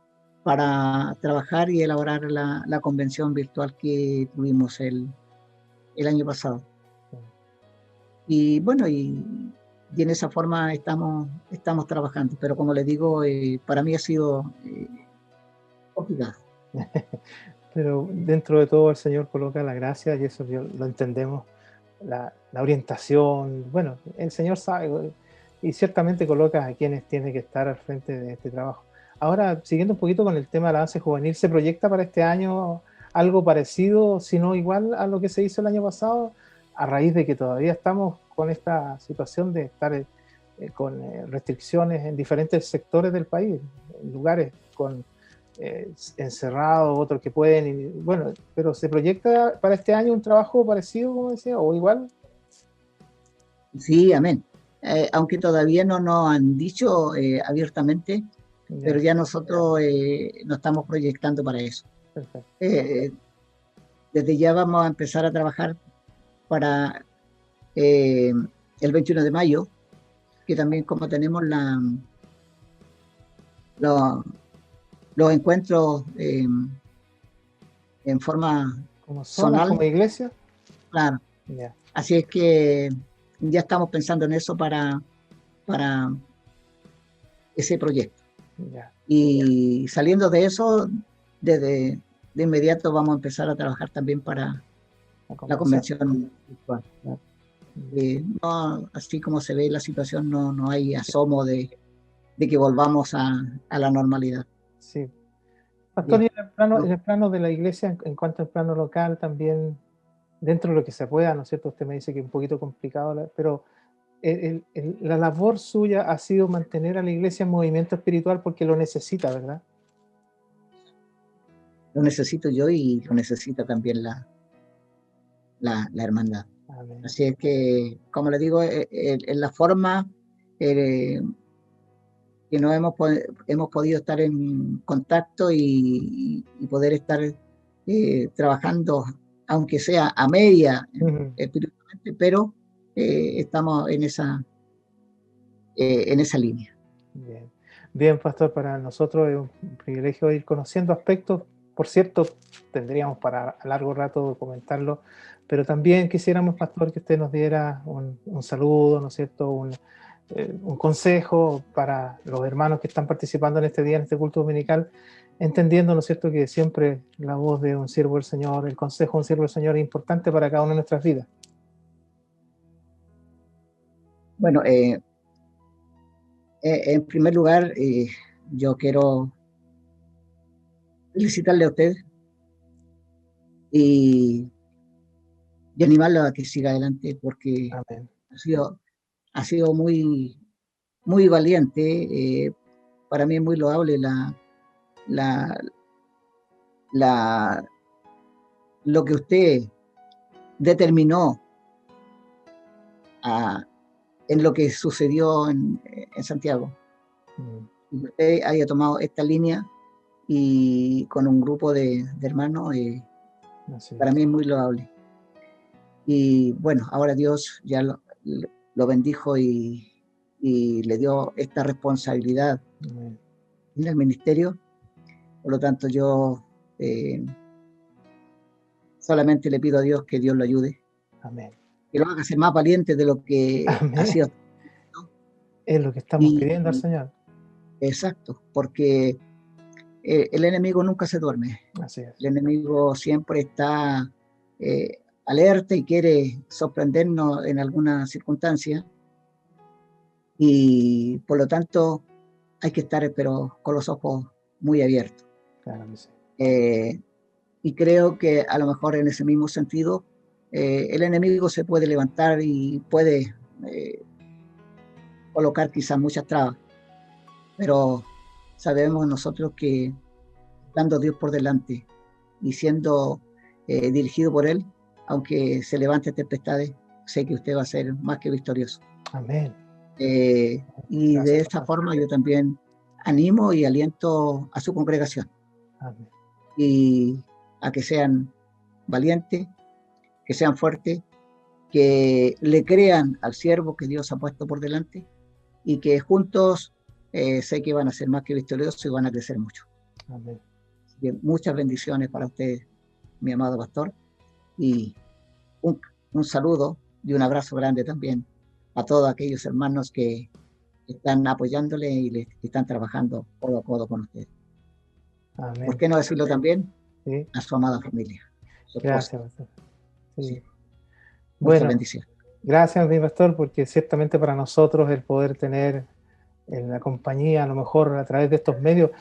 para trabajar y elaborar la convención virtual que tuvimos el año pasado. Y bueno, y en esa forma estamos trabajando. Pero como les digo, para mí ha sido complicado. Pero dentro de todo el Señor coloca la gracia y eso lo entendemos, la orientación. Bueno, el Señor sabe y ciertamente coloca a quienes tienen que estar al frente de este trabajo. Ahora, siguiendo un poquito con el tema del avance juvenil, ¿se proyecta para este año algo parecido, si no igual a lo que se hizo el año pasado, a raíz de que todavía estamos con esta situación de estar con restricciones en diferentes sectores del país, en lugares con encerrados, otros que pueden, y, bueno, pero se proyecta para este año un trabajo parecido, como decía, o igual? Sí, amén. Aunque todavía no nos han dicho abiertamente, pero ya nosotros nos estamos proyectando para eso. Perfecto. Desde ya vamos a empezar a trabajar para el 21 de mayo, que también como tenemos los encuentros en forma ¿Como zona, zonal, como iglesia? claro. Ya. Así es que ya estamos pensando en eso para ese proyecto. Ya. Y saliendo de eso, de inmediato vamos a empezar a trabajar también para la convención virtual. No, así como se ve la situación, no hay asomo de que volvamos a la normalidad. Sí. Pastor, y en el plano de la iglesia, en cuanto al plano local, también dentro de lo que se pueda, ¿no es cierto? Usted me dice que es un poquito complicado, pero la labor suya ha sido mantener a la iglesia en movimiento espiritual porque lo necesita, ¿verdad? Lo necesito yo y lo necesita también la hermandad. Amén. Así es que, como le digo, en la forma que no hemos podido estar en contacto y poder estar trabajando, aunque sea a media espiritualmente, pero estamos en esa línea. Bien. Bien, pastor, para nosotros es un privilegio ir conociendo aspectos. Por cierto, tendríamos para a largo rato comentarlo, pero también quisiéramos, pastor, que usted nos diera un saludo, ¿no es cierto? Un consejo para los hermanos que están participando en este día, en este culto dominical, entendiendo, ¿no es cierto?, que siempre la voz de un siervo del Señor, el consejo de un siervo del Señor es importante para cada una de nuestras vidas. Bueno, En primer lugar, yo quiero felicitarle a usted y, y animarlo a que siga adelante porque Amén. ha sido muy, muy valiente. Para mí es muy loable la, la, lo que usted determinó a, en lo que sucedió en Santiago. Y que usted haya tomado esta línea y con un grupo de hermanos, Así para es. mí es muy loable. Y bueno, ahora Dios ya lo bendijo y le dio esta responsabilidad Amén. en el ministerio. Por lo tanto, yo solamente le pido a Dios que Dios lo ayude, Amén. que lo haga ser más valiente de lo que ha Amén. sido. Es lo que estamos Y pidiendo al Señor. exacto, porque el enemigo nunca se duerme. Así es. El enemigo siempre está alerta y quiere sorprendernos en alguna circunstancia. Y por lo tanto, hay que estar, pero con los ojos muy abiertos. Claro que sí. Y creo que a lo mejor en ese mismo sentido, el enemigo se puede levantar y puede colocar quizás muchas trabas, pero sabemos nosotros que dando a Dios por delante y siendo dirigido por Él, aunque se levante tempestades, sé que usted va a ser más que victorioso. Amén. Y Gracias, de esta pastor. forma yo también animo y aliento a su congregación Amén. y a que sean valientes, que sean fuertes, que le crean al siervo que Dios ha puesto por delante y que juntos sé que van a ser más que victoriosos y van a crecer mucho. Amén. Así que muchas bendiciones para usted, mi amado pastor, y un saludo y un abrazo grande también a todos aquellos hermanos que están apoyándole y le están trabajando codo a codo con usted. Amén. ¿Por qué no decirlo también Sí. a su amada familia? Su esposa. Gracias, pastor. Sí. Sí. Muchas Bueno, bendiciones. gracias, mi pastor, porque ciertamente para nosotros el poder tener en la compañía, a lo mejor a través de estos medios,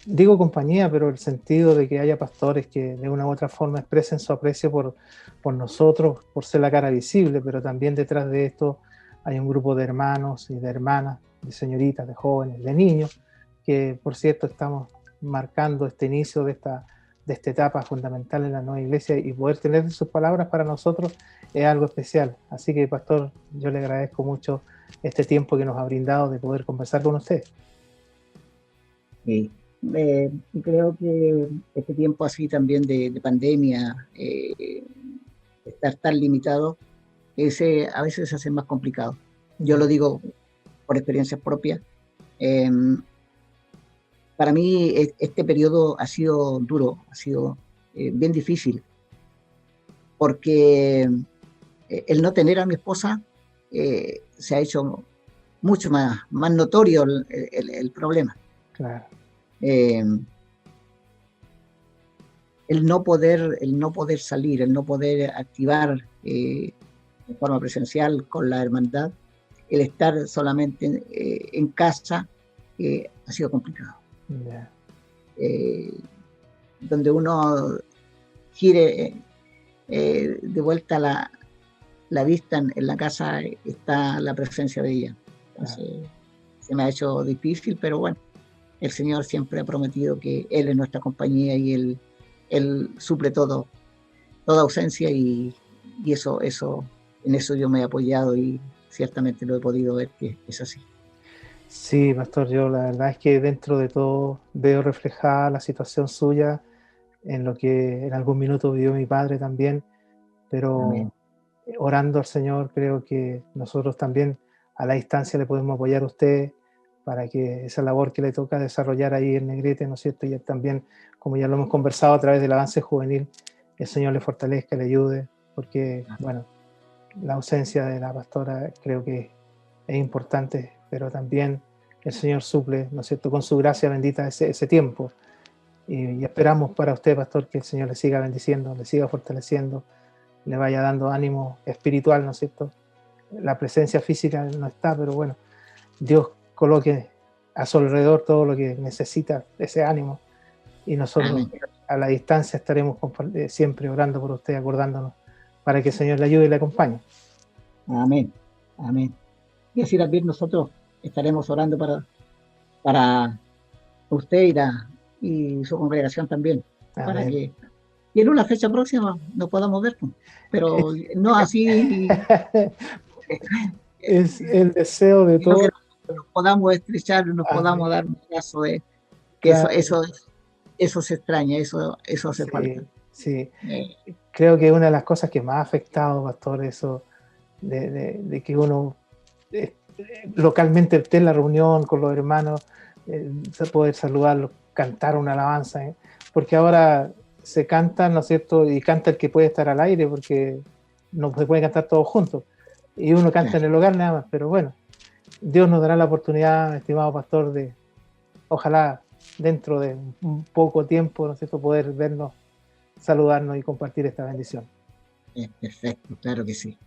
digo compañía, pero el sentido de que haya pastores que de una u otra forma expresen su aprecio por nosotros, por ser la cara visible, pero también detrás de esto hay un grupo de hermanos y de hermanas, de señoritas, de jóvenes, de niños, que por cierto estamos marcando este inicio de esta etapa fundamental en la nueva iglesia, y poder tener sus palabras para nosotros es algo especial. Así que, pastor, yo le agradezco mucho este tiempo que nos ha brindado de poder conversar con usted. Sí. Y creo que este tiempo así también de pandemia, estar tan limitado, a veces se hace más complicado. Yo lo digo por experiencia propia. Para mí este periodo ha sido duro, ha sido bien difícil, porque el no tener a mi esposa se ha hecho mucho más notorio el problema. Claro. El no poder salir, el no poder activar de forma presencial con la hermandad, el estar solamente en casa ha sido complicado. Yeah. Donde uno gire de vuelta la vista en la casa, está la presencia de ella. Entonces, se me ha hecho difícil, pero bueno, el Señor siempre ha prometido que Él es nuestra compañía y Él suple toda ausencia, y en eso yo me he apoyado y ciertamente lo he podido ver que es así. Sí, pastor, yo la verdad es que dentro de todo veo reflejada la situación suya en lo que en algún minuto vivió mi padre también, pero Amén. Orando al Señor, creo que nosotros también a la distancia le podemos apoyar a usted para que esa labor que le toca desarrollar ahí en Negrete, ¿no es cierto? Y también, como ya lo hemos conversado a través del avance juvenil, el Señor le fortalezca, le ayude, porque, bueno, la ausencia de la pastora creo que es importante, pero también el Señor suple, ¿no es cierto?, con su gracia bendita ese tiempo. Y esperamos para usted, pastor, que el Señor le siga bendiciendo, le siga fortaleciendo, le vaya dando ánimo espiritual, ¿no es cierto? La presencia física no está, pero bueno, Dios coloque a su alrededor todo lo que necesita, ese ánimo. Y nosotros Amén. a la distancia estaremos siempre orando por usted, acordándonos, para que el Señor le ayude y le acompañe. Amén. Amén. Y así también nosotros estaremos orando para usted y su congregación también, para Amén. que y en una fecha próxima nos podamos ver, pues. Pero no así, Es el deseo de sino que todos. nos podamos estrechar, nos Amén. podamos dar un abrazo que Claro. eso se extraña, eso hace Sí, falta. sí. Eh, Creo que una de las cosas que más ha afectado, pastor, eso de que uno localmente esté en la reunión con los hermanos, poder saludarlos, cantar una alabanza, porque ahora se canta, ¿no es cierto? Y canta el que puede estar al aire, porque no se puede cantar todos juntos. Y uno canta Claro. en el hogar nada más, pero bueno, Dios nos dará la oportunidad, estimado pastor, de ojalá dentro de un poco tiempo, ¿no es cierto?, poder vernos, saludarnos y compartir esta bendición. Perfecto, claro que sí.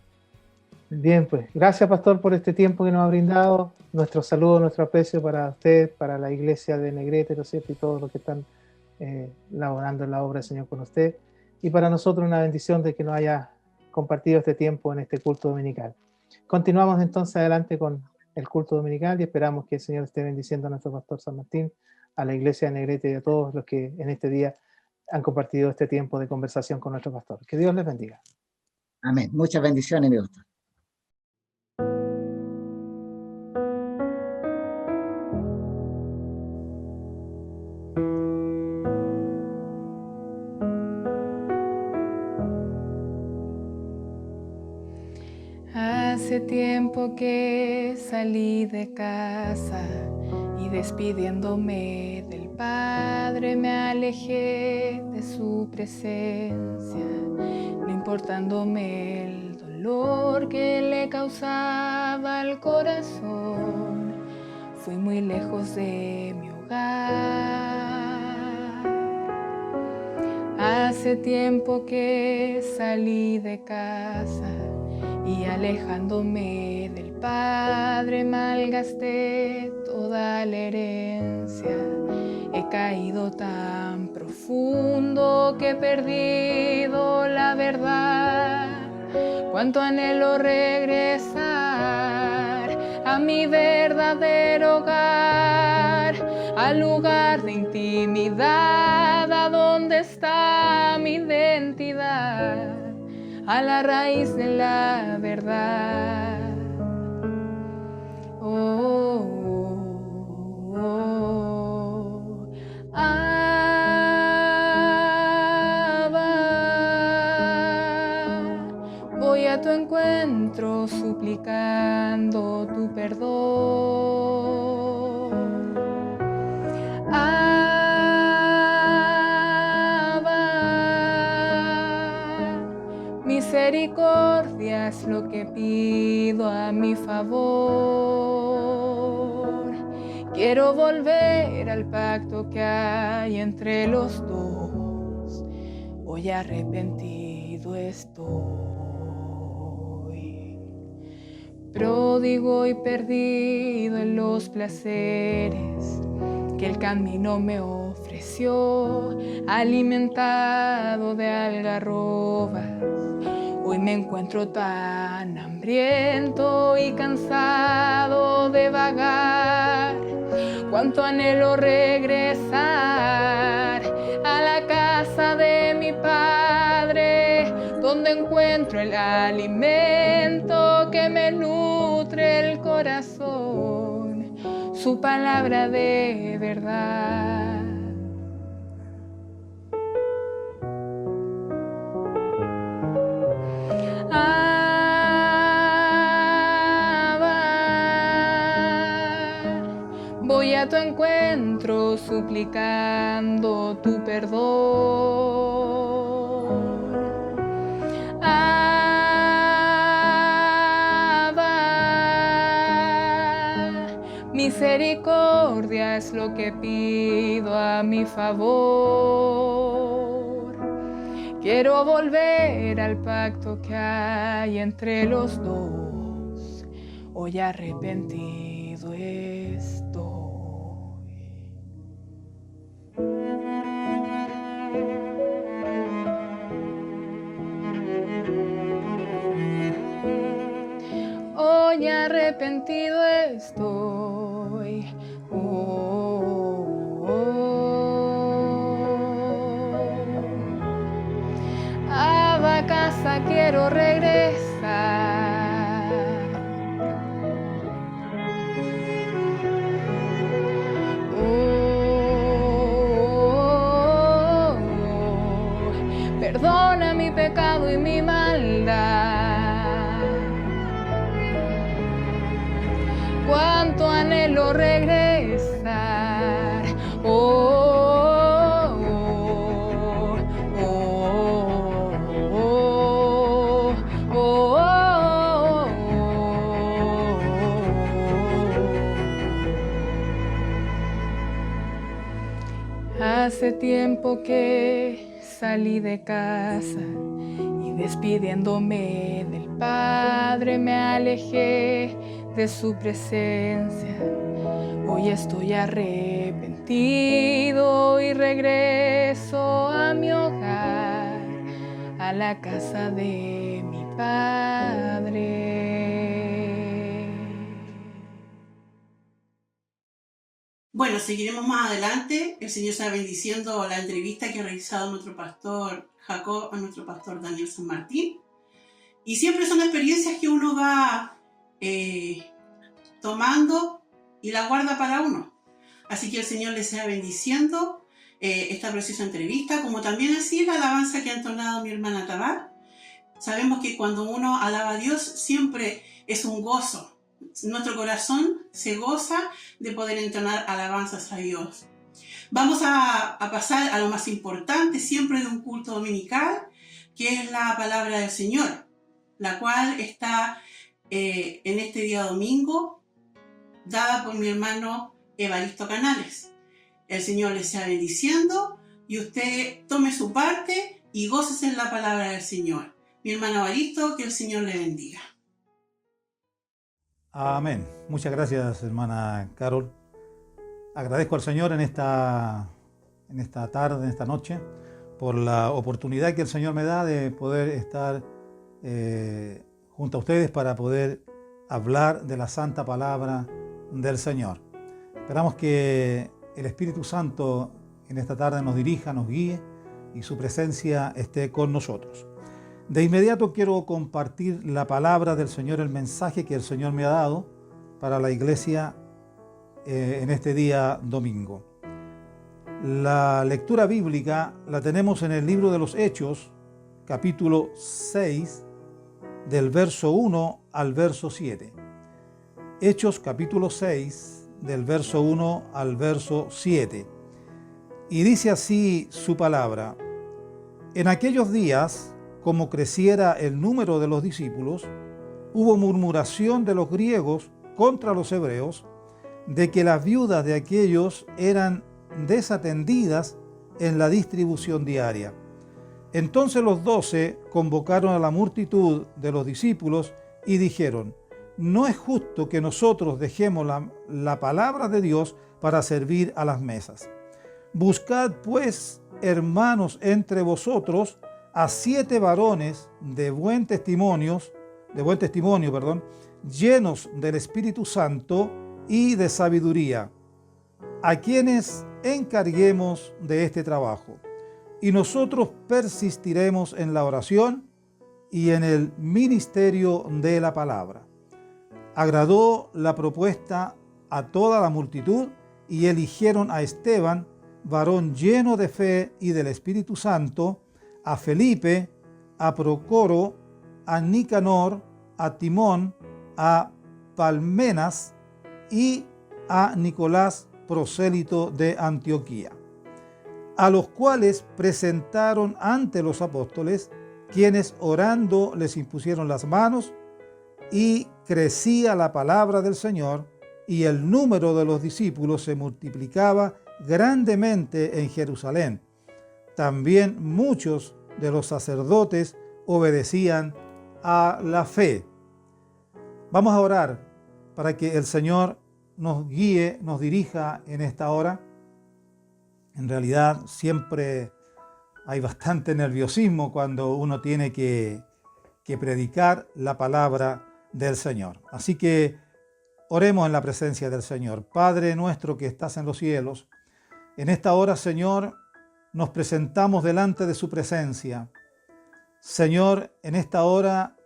Bien, pues gracias, pastor, por este tiempo que nos ha brindado. Nuestro saludo, nuestro aprecio para usted, para la iglesia de Negrete, ¿no es cierto?, y todos los que están laborando en la obra del Señor con usted. Y para nosotros una bendición de que nos haya compartido este tiempo en este culto dominical. Continuamos entonces adelante con el culto dominical y esperamos que el Señor esté bendiciendo a nuestro pastor San Martín, a la iglesia de Negrete y a todos los que en este día han compartido este tiempo de conversación con nuestro pastor. Que Dios les bendiga. Amén. Muchas bendiciones, mi pastor. Hace tiempo que salí de casa y despidiéndome del Padre me alejé de su presencia, no importándome el dolor que le causaba al corazón. Fui muy lejos de mi hogar. Hace tiempo que salí de casa y alejándome del Padre malgasté toda la herencia. He caído tan profundo que he perdido la verdad. Cuánto anhelo regresar a mi verdadero hogar, al lugar de intimidad, a donde está mi identidad, a la raíz de la verdad. Oh, oh, oh. Abba, voy a tu encuentro suplicando tu perdón. Misericordia es lo que pido a mi favor. Quiero volver al pacto que hay entre los dos. Hoy arrepentido estoy. Pródigo y perdido en los placeres que el camino me ofreció, alimentado de algarrobas. Hoy me encuentro tan hambriento y cansado de vagar. Cuánto anhelo regresar a la casa de mi Padre, donde encuentro el alimento que me nutre el corazón, su palabra de verdad. Voy a tu encuentro suplicando tu perdón. Misericordia es lo que pido a mi favor. Quiero volver al pacto que hay entre los dos. Hoy arrepentido arrepentido estoy. Hoy arrepentido estoy. A la casa quiero regresar. Perdona mi pecado y mi maldad. Cuánto anhelo regresar. Hace tiempo que salí de casa y despidiéndome del Padre me alejé de su presencia. Hoy estoy arrepentido y regreso a mi hogar, a la casa de mi Padre. Bueno, seguiremos más adelante. El Señor está bendiciendo la entrevista que ha realizado nuestro pastor Jacob a nuestro pastor Daniel San Martín. Y siempre son experiencias que uno va tomando y la guarda para uno. Así que el Señor les sea bendiciendo esta preciosa entrevista, como también así la alabanza que ha entonado mi hermana Tabar. Sabemos que cuando uno alaba a Dios siempre es un gozo. Nuestro corazón se goza de poder entonar alabanzas a Dios. Vamos a pasar a lo más importante siempre de un culto dominical, que es la palabra del Señor, la cual está en este día domingo, dada por mi hermano Evaristo Canales. El Señor les sea bendiciendo y usted tome su parte y gócese en la palabra del Señor. Mi hermano Evaristo, que el Señor le bendiga. Amén. Muchas gracias, hermana Carol. Agradezco al Señor en esta tarde, en esta noche, por la oportunidad que el Señor me da de poder estar junto a ustedes para poder hablar de la santa palabra del Señor. Esperamos que el Espíritu Santo en esta tarde nos dirija, nos guíe y su presencia esté con nosotros. De inmediato quiero compartir la palabra del Señor, el mensaje que el Señor me ha dado para la iglesia en este día domingo. La lectura bíblica la tenemos en el libro de los Hechos, capítulo 6, del verso 1 al verso 7. Hechos, capítulo 6, del verso 1 al verso 7. Y dice así su palabra: En aquellos días, como creciera el número de los discípulos, hubo murmuración de los griegos contra los hebreos, de que las viudas de aquellos eran desatendidas en la distribución diaria. Entonces los 12 convocaron a la multitud de los discípulos y dijeron: no es justo que nosotros dejemos la palabra de Dios para servir a las mesas. Buscad pues, hermanos, entre vosotros a 7 varones de buen testimonio, llenos del Espíritu Santo y de sabiduría, a quienes encarguemos de este trabajo. Y nosotros persistiremos en la oración y en el ministerio de la palabra. Agradó la propuesta a toda la multitud y eligieron a Esteban, varón lleno de fe y del Espíritu Santo, a Felipe, a Procoro, a Nicanor, a Timón, a Palmenas y a Nicolás, prosélito de Antioquía, a los cuales presentaron ante los apóstoles, quienes orando les impusieron las manos, y crecía la palabra del Señor, y el número de los discípulos se multiplicaba grandemente en Jerusalén. También muchos de los sacerdotes obedecían a la fe. Vamos a orar para que el Señor nos guíe, nos dirija en esta hora. En realidad siempre hay bastante nerviosismo cuando uno tiene que predicar la palabra del Señor. Así que oremos en la presencia del Señor. Padre nuestro que estás en los cielos, en esta hora, Señor, nos presentamos delante de su presencia. Señor, en esta hora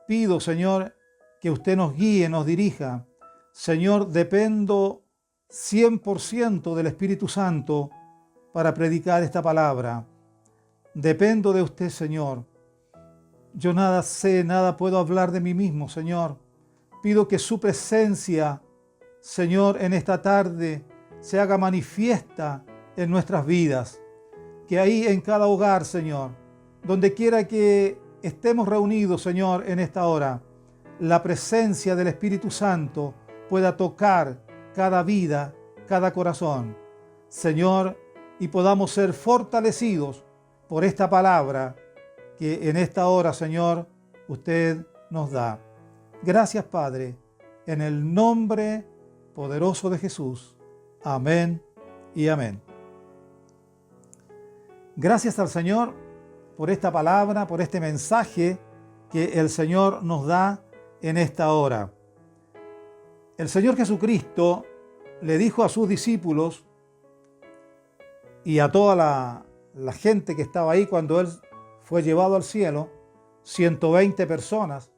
pido, Señor, que usted nos guíe, nos dirija. Señor, dependo 100% del Espíritu Santo para predicar esta palabra. Dependo de usted, Señor. Yo nada sé, nada puedo hablar de mí mismo, Señor. Pido que su presencia, Señor, en esta tarde se haga manifiesta en nuestras vidas. Que ahí en cada hogar, Señor, donde quiera que estemos reunidos, Señor, en esta hora, la presencia del Espíritu Santo pueda tocar cada vida, cada corazón, Señor, y podamos ser fortalecidos por esta palabra que en esta hora, Señor, usted nos da. Gracias, Padre, en el nombre poderoso de Jesús. Amén y amén. Gracias al Señor por esta palabra, por este mensaje que el Señor nos da en esta hora. El Señor Jesucristo le dijo a sus discípulos y a toda la gente que estaba ahí cuando Él fue llevado al cielo, 120 personas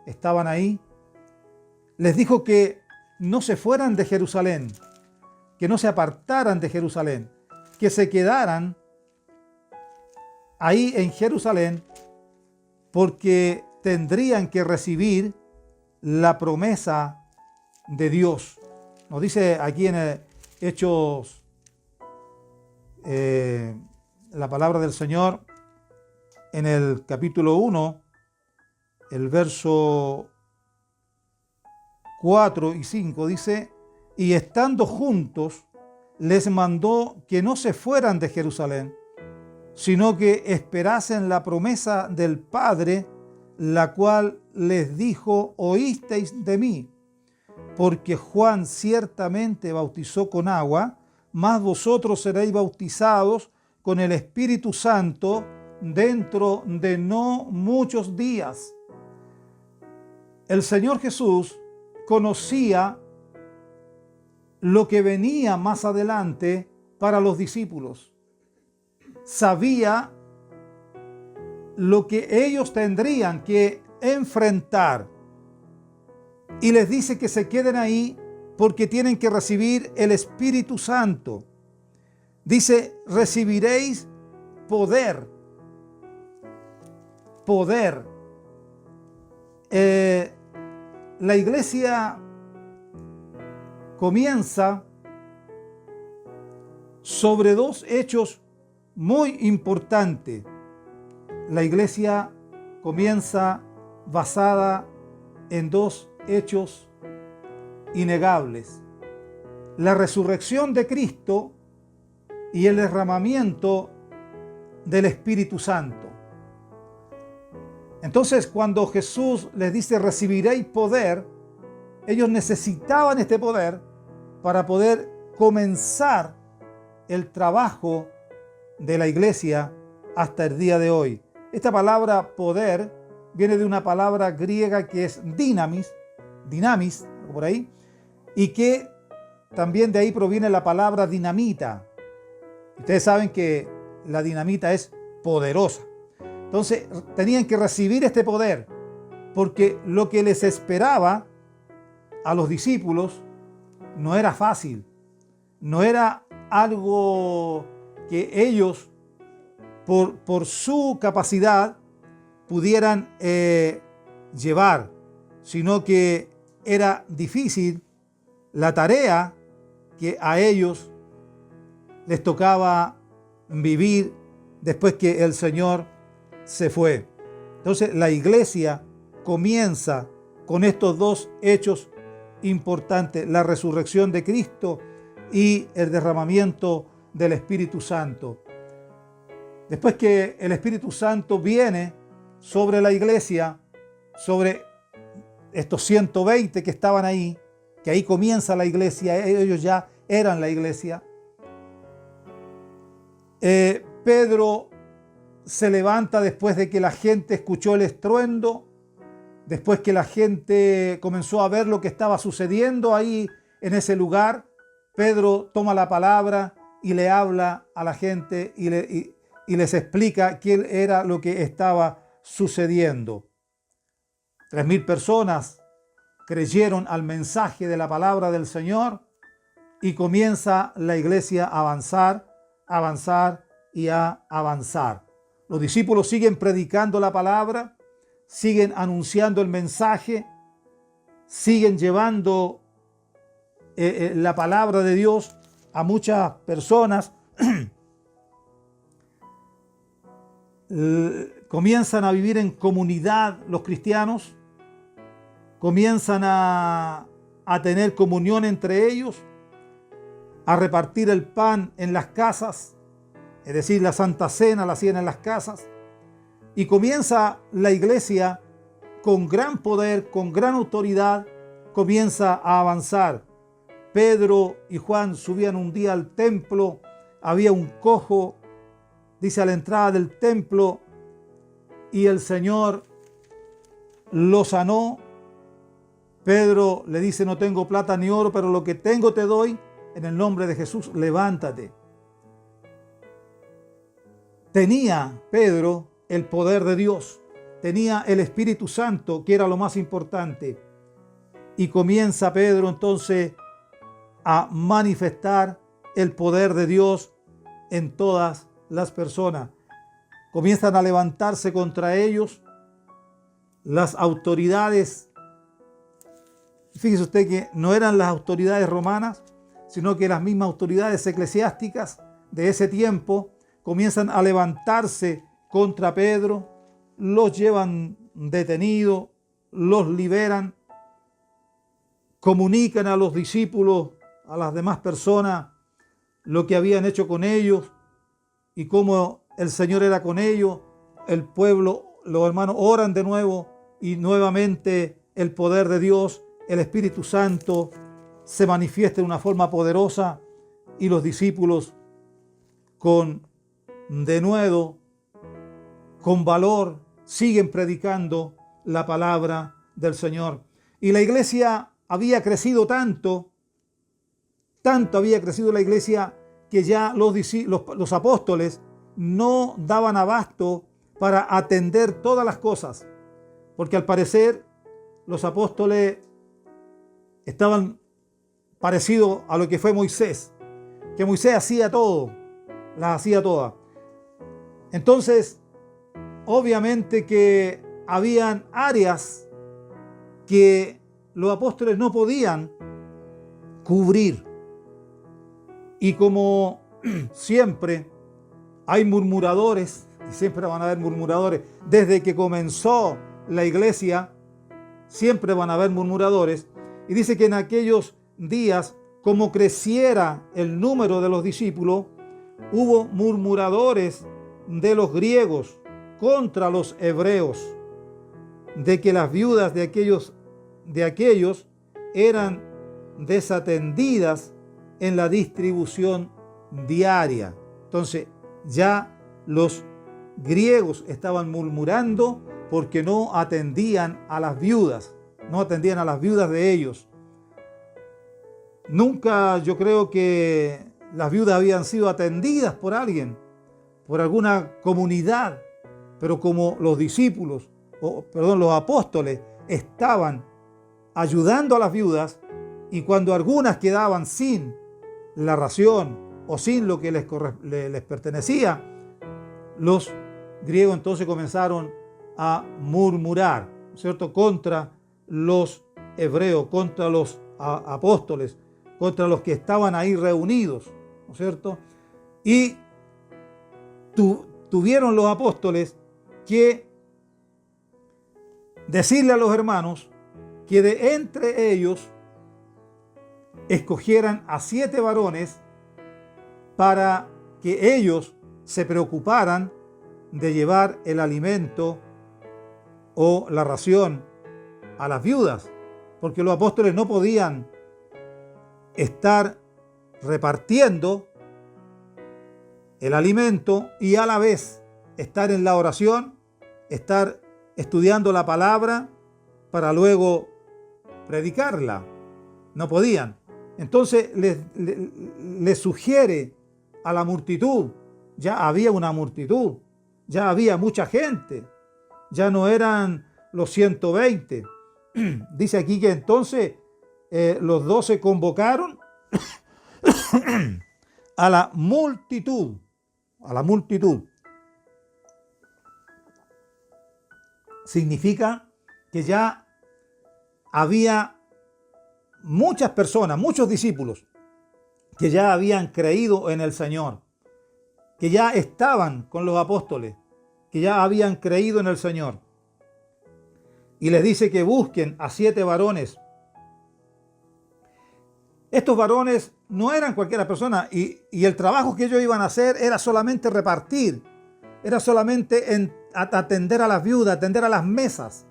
estaban ahí, les dijo que no se fueran de Jerusalén, que no se apartaran de Jerusalén, que se quedaran ahí en Jerusalén porque tendrían que recibir la promesa de Dios. Nos dice aquí en Hechos la palabra del Señor en el capítulo 1, el verso 4 y 5 dice: y estando juntos les mandó que no se fueran de Jerusalén, sino que esperasen la promesa del Padre, la cual les dijo: oísteis de mí, porque Juan ciertamente bautizó con agua, mas vosotros seréis bautizados con el Espíritu Santo dentro de no muchos días. El Señor Jesús conocía lo que venía más adelante para los discípulos. Sabía lo que ellos tendrían que enfrentar. Y les dice que se queden ahí porque tienen que recibir el Espíritu Santo. Dice: recibiréis poder. Poder. La iglesia comienza sobre dos hechos muy importantes. La iglesia comienza basada en dos hechos innegables: la resurrección de Cristo y el derramamiento del Espíritu Santo. Entonces, cuando Jesús les dice recibiréis poder, ellos necesitaban este poder para poder comenzar el trabajo de la iglesia hasta el día de hoy. Esta palabra poder viene de una palabra griega que es dinamis, por ahí, y que también de ahí proviene la palabra dinamita. Ustedes saben que la dinamita es poderosa. Entonces tenían que recibir este poder, porque lo que les esperaba a los discípulos no era fácil, no era algo que ellos por su capacidad pudieran llevar, sino que era difícil la tarea que a ellos les tocaba vivir después que el Señor se fue. Entonces la iglesia comienza con estos dos hechos importantes: la resurrección de Cristo y el derramamiento del Espíritu Santo. Después que el Espíritu Santo viene sobre la iglesia, sobre estos 120 que estaban ahí, que ahí comienza la iglesia, ellos ya eran la iglesia. Pedro se levanta después de que la gente escuchó el estruendo, después que la gente comenzó a ver lo que estaba sucediendo ahí en ese lugar. Pedro toma la palabra y le habla a la gente y les explica qué era lo que estaba sucediendo. 3.000 personas creyeron al mensaje de la palabra del Señor y comienza la iglesia a avanzar y a avanzar. Los discípulos siguen predicando la palabra, siguen anunciando el mensaje, siguen llevando la palabra de Dios a muchas personas. Comienzan a vivir en comunidad los cristianos, comienzan a tener comunión entre ellos, a repartir el pan en las casas, es decir, la Santa Cena la hacían en las casas, y comienza la iglesia con gran poder, con gran autoridad, comienza a avanzar. Pedro y Juan subían un día al templo, había un cojo, dice, a la entrada del templo, y el Señor lo sanó. Pedro le dice: no tengo plata ni oro, pero lo que tengo te doy, en el nombre de Jesús, levántate. Tenía Pedro el poder de Dios, tenía el Espíritu Santo, que era lo más importante, y comienza Pedro entonces a manifestar el poder de Dios en todas las personas. Comienzan a levantarse contra ellos las autoridades. Fíjese usted que no eran las autoridades romanas, sino que las mismas autoridades eclesiásticas de ese tiempo comienzan a levantarse contra Pedro, los llevan detenidos, los liberan, comunican a los discípulos, a las demás personas, lo que habían hecho con ellos y cómo el Señor era con ellos. El pueblo, los hermanos, oran de nuevo y nuevamente el poder de Dios, el Espíritu Santo, se manifiesta de una forma poderosa y los discípulos con denuedo, con valor, siguen predicando la palabra del Señor. Y la iglesia había crecido tanto había crecido la iglesia, que ya los apóstoles no daban abasto para atender todas las cosas, porque al parecer los apóstoles estaban parecidos a lo que fue Moisés, que Moisés hacía todo, las hacía todas. Entonces, obviamente que habían áreas que los apóstoles no podían cubrir. Y como siempre hay murmuradores, y siempre van a haber murmuradores, desde que comenzó la iglesia, siempre van a haber murmuradores. Y dice que en aquellos días, como creciera el número de los discípulos, hubo murmuradores de los griegos contra los hebreos, de que las viudas de aquellos eran desatendidas en la distribución diaria. Entonces ya los griegos estaban murmurando porque no atendían a las viudas, de ellos. Nunca yo creo que las viudas habían sido atendidas por alguien, por alguna comunidad, pero como los los apóstoles estaban ayudando a las viudas, y cuando algunas quedaban sin la ración o sin lo que les pertenecía, los griegos entonces comenzaron a murmurar, ¿cierto?, contra los hebreos, contra los apóstoles, contra los que estaban ahí reunidos, ¿no es cierto? Y tuvieron los apóstoles que decirle a los hermanos que de entre ellos escogieran a 7 varones para que ellos se preocuparan de llevar el alimento o la ración a las viudas, porque los apóstoles no podían estar repartiendo el alimento y a la vez estar en la oración, estar estudiando la palabra para luego predicarla. No podían. Entonces les sugiere a la multitud, ya había una multitud, ya había mucha gente, ya no eran los 120. Dice aquí que entonces los 12 convocaron a la multitud, Significa que ya había muchas personas, muchos discípulos, que ya habían creído en el Señor, que ya estaban con los apóstoles, que ya habían creído en el Señor. Y les dice que busquen a 7 varones. Estos varones no eran cualquiera persona y el trabajo que ellos iban a hacer era solamente repartir, era solamente atender a las viudas, atender a las mesas,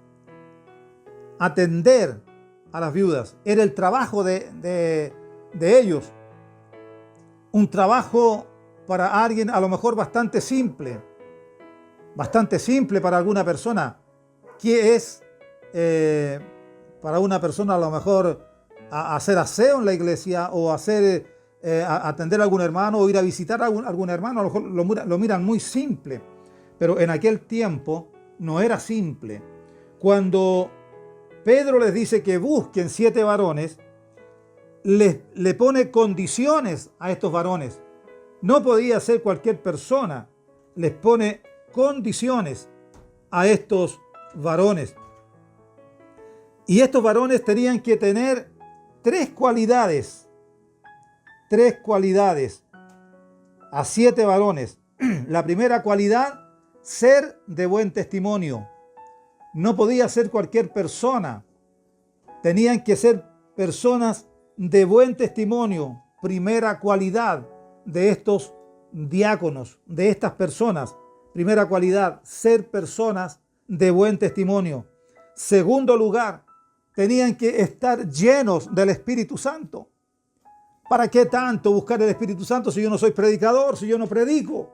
atender a las viudas. Era el trabajo de ellos. Un trabajo para alguien a lo mejor bastante simple para alguna persona. ¿Qué es para una persona a lo mejor hacer aseo en la iglesia o atender a algún hermano o ir a visitar a algún hermano? A lo mejor lo miran muy simple, pero en aquel tiempo no era simple. Cuando Pedro les dice que busquen 7 varones, le pone condiciones a estos varones. No podía ser cualquier persona, les pone condiciones a estos varones. Y estos varones tenían que tener 3 cualidades. 3 cualidades a 7 varones. La primera cualidad, ser de buen testimonio. No podía ser cualquier persona. Tenían que ser personas de buen testimonio. Primera cualidad de estos diáconos, de estas personas. Primera cualidad, ser personas de buen testimonio. Segundo lugar, tenían que estar llenos del Espíritu Santo. ¿Para qué tanto buscar el Espíritu Santo si yo no soy predicador, si yo no predico?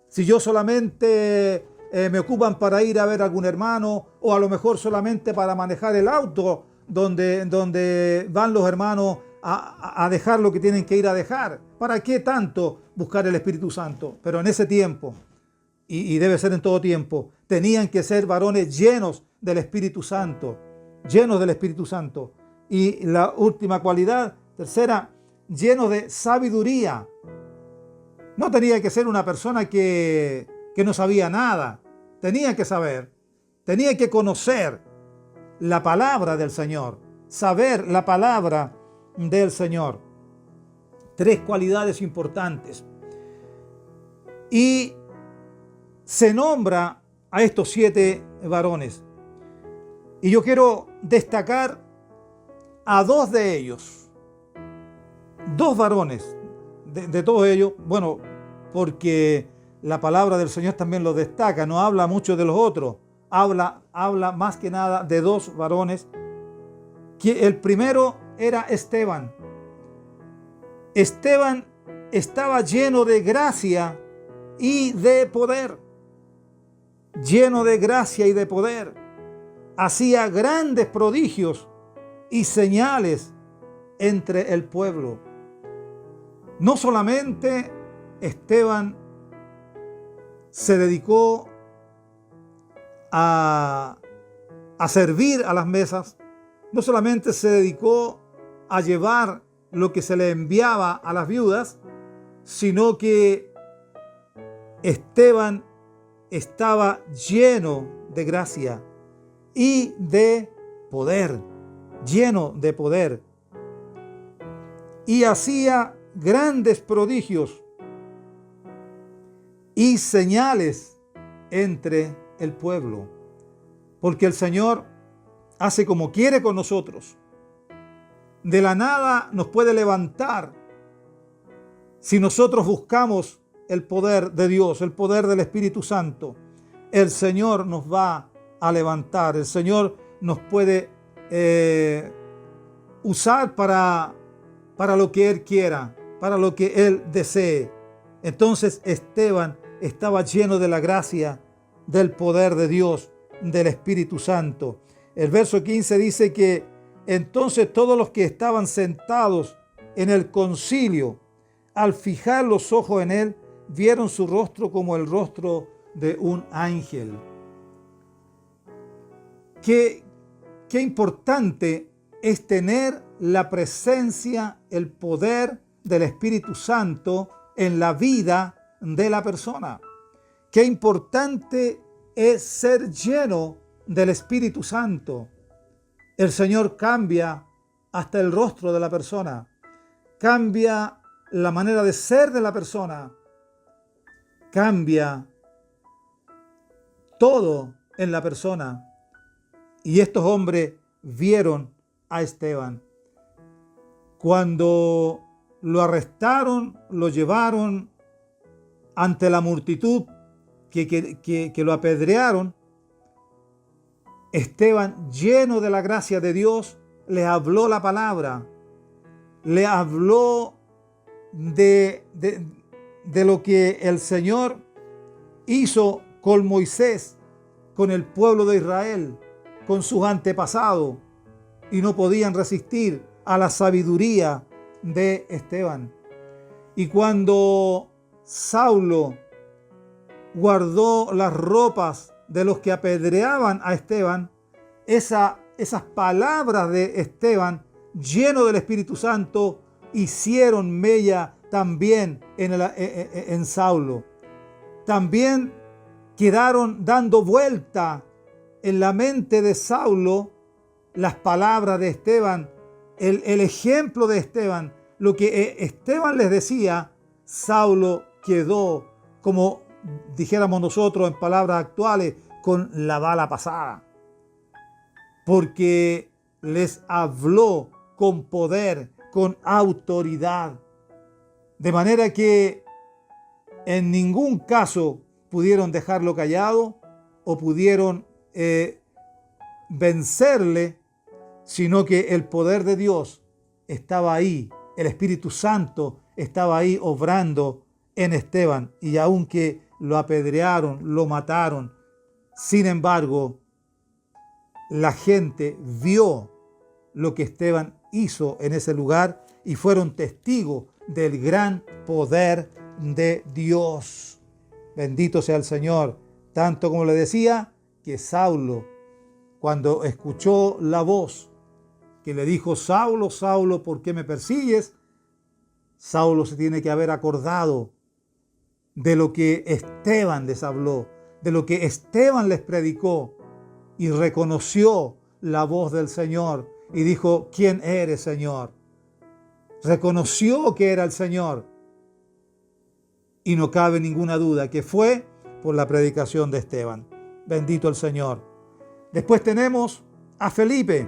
Si yo solamente me ocupan para ir a ver a algún hermano o a lo mejor solamente para manejar el auto donde van los hermanos a dejar lo que tienen que ir a dejar. ¿Para qué tanto buscar el Espíritu Santo? Pero en ese tiempo, y debe ser en todo tiempo, tenían que ser varones llenos del Espíritu Santo. Llenos del Espíritu Santo. Y la última cualidad, tercera, llenos de sabiduría. No tenía que ser una persona que no sabía nada. Tenía que saber, tenía que conocer la palabra del Señor, saber la palabra del Señor. 3 cualidades importantes. Y se nombra a estos 7 varones. Y yo quiero destacar a 2 de ellos. 2 varones de todos ellos. Bueno, porque la palabra del Señor también los destaca. No habla mucho de los otros. Habla más que nada de 2 varones. Que el primero era Esteban. Esteban estaba lleno de gracia y de poder. Lleno de gracia y de poder. Hacía grandes prodigios y señales entre el pueblo. No solamente Esteban se dedicó a servir a las mesas, no solamente se dedicó a llevar lo que se le enviaba a las viudas, sino que Esteban estaba lleno de gracia y de poder, lleno de poder. Y hacía grandes prodigios y señales entre el pueblo. Porque el Señor hace como quiere con nosotros. De la nada nos puede levantar si nosotros buscamos el poder de Dios, el poder del Espíritu Santo. El Señor nos va a levantar. El Señor nos puede usar para para lo que Él quiera, para lo que Él desee. Entonces Esteban estaba lleno de la gracia, del poder de Dios, del Espíritu Santo. El verso 15 dice que entonces todos los que estaban sentados en el concilio, al fijar los ojos en él, vieron su rostro como el rostro de un ángel. Qué importante es tener la presencia, el poder del Espíritu Santo en la vida de la persona. Qué importante es ser lleno del Espíritu Santo. El Señor cambia hasta el rostro de la persona, cambia la manera de ser de la persona, cambia todo en la persona. Y estos hombres vieron a Esteban. Cuando lo arrestaron, lo llevaron ante la multitud que lo apedrearon, Esteban, lleno de la gracia de Dios, le habló la palabra, le habló de lo que el Señor hizo con Moisés, con el pueblo de Israel, con sus antepasados, y no podían resistir a la sabiduría de Esteban. Y cuando Saulo guardó las ropas de los que apedreaban a Esteban, esas palabras de Esteban, lleno del Espíritu Santo, hicieron mella también en Saulo. También quedaron dando vuelta en la mente de Saulo las palabras de Esteban, el ejemplo de Esteban, lo que Esteban les decía. Saulo quedó, como dijéramos nosotros en palabras actuales, con la bala pasada, porque les habló con poder, con autoridad, de manera que en ningún caso pudieron dejarlo callado o pudieron vencerle, sino que el poder de Dios estaba ahí, el Espíritu Santo estaba ahí obrando en Esteban, y aunque lo apedrearon, lo mataron, sin embargo, la gente vio lo que Esteban hizo en ese lugar y fueron testigos del gran poder de Dios. Bendito sea el Señor. Tanto como le decía, que Saulo, cuando escuchó la voz que le dijo: Saulo, Saulo, ¿por qué me persigues?, Saulo se tiene que haber acordado de lo que Esteban les habló, de lo que Esteban les predicó, y reconoció la voz del Señor y dijo: ¿Quién eres, Señor? Reconoció que era el Señor, y no cabe ninguna duda que fue por la predicación de Esteban. Bendito el Señor. Después tenemos a Felipe.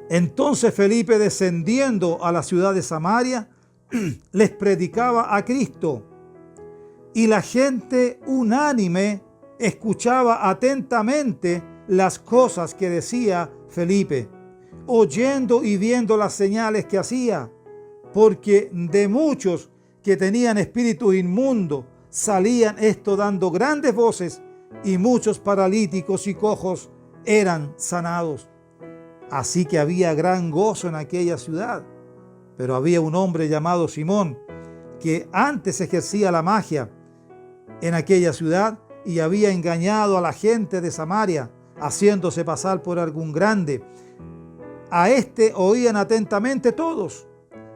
Entonces Felipe, descendiendo a la ciudad de Samaria, les predicaba a Cristo, y la gente unánime escuchaba atentamente las cosas que decía Felipe, oyendo y viendo las señales que hacía, porque de muchos que tenían espíritus inmundos salían esto dando grandes voces, y muchos paralíticos y cojos eran sanados. Así que había gran gozo en aquella ciudad. Pero había un hombre llamado Simón, que antes ejercía la magia en aquella ciudad y había engañado a la gente de Samaria, haciéndose pasar por algún grande. A este oían atentamente todos,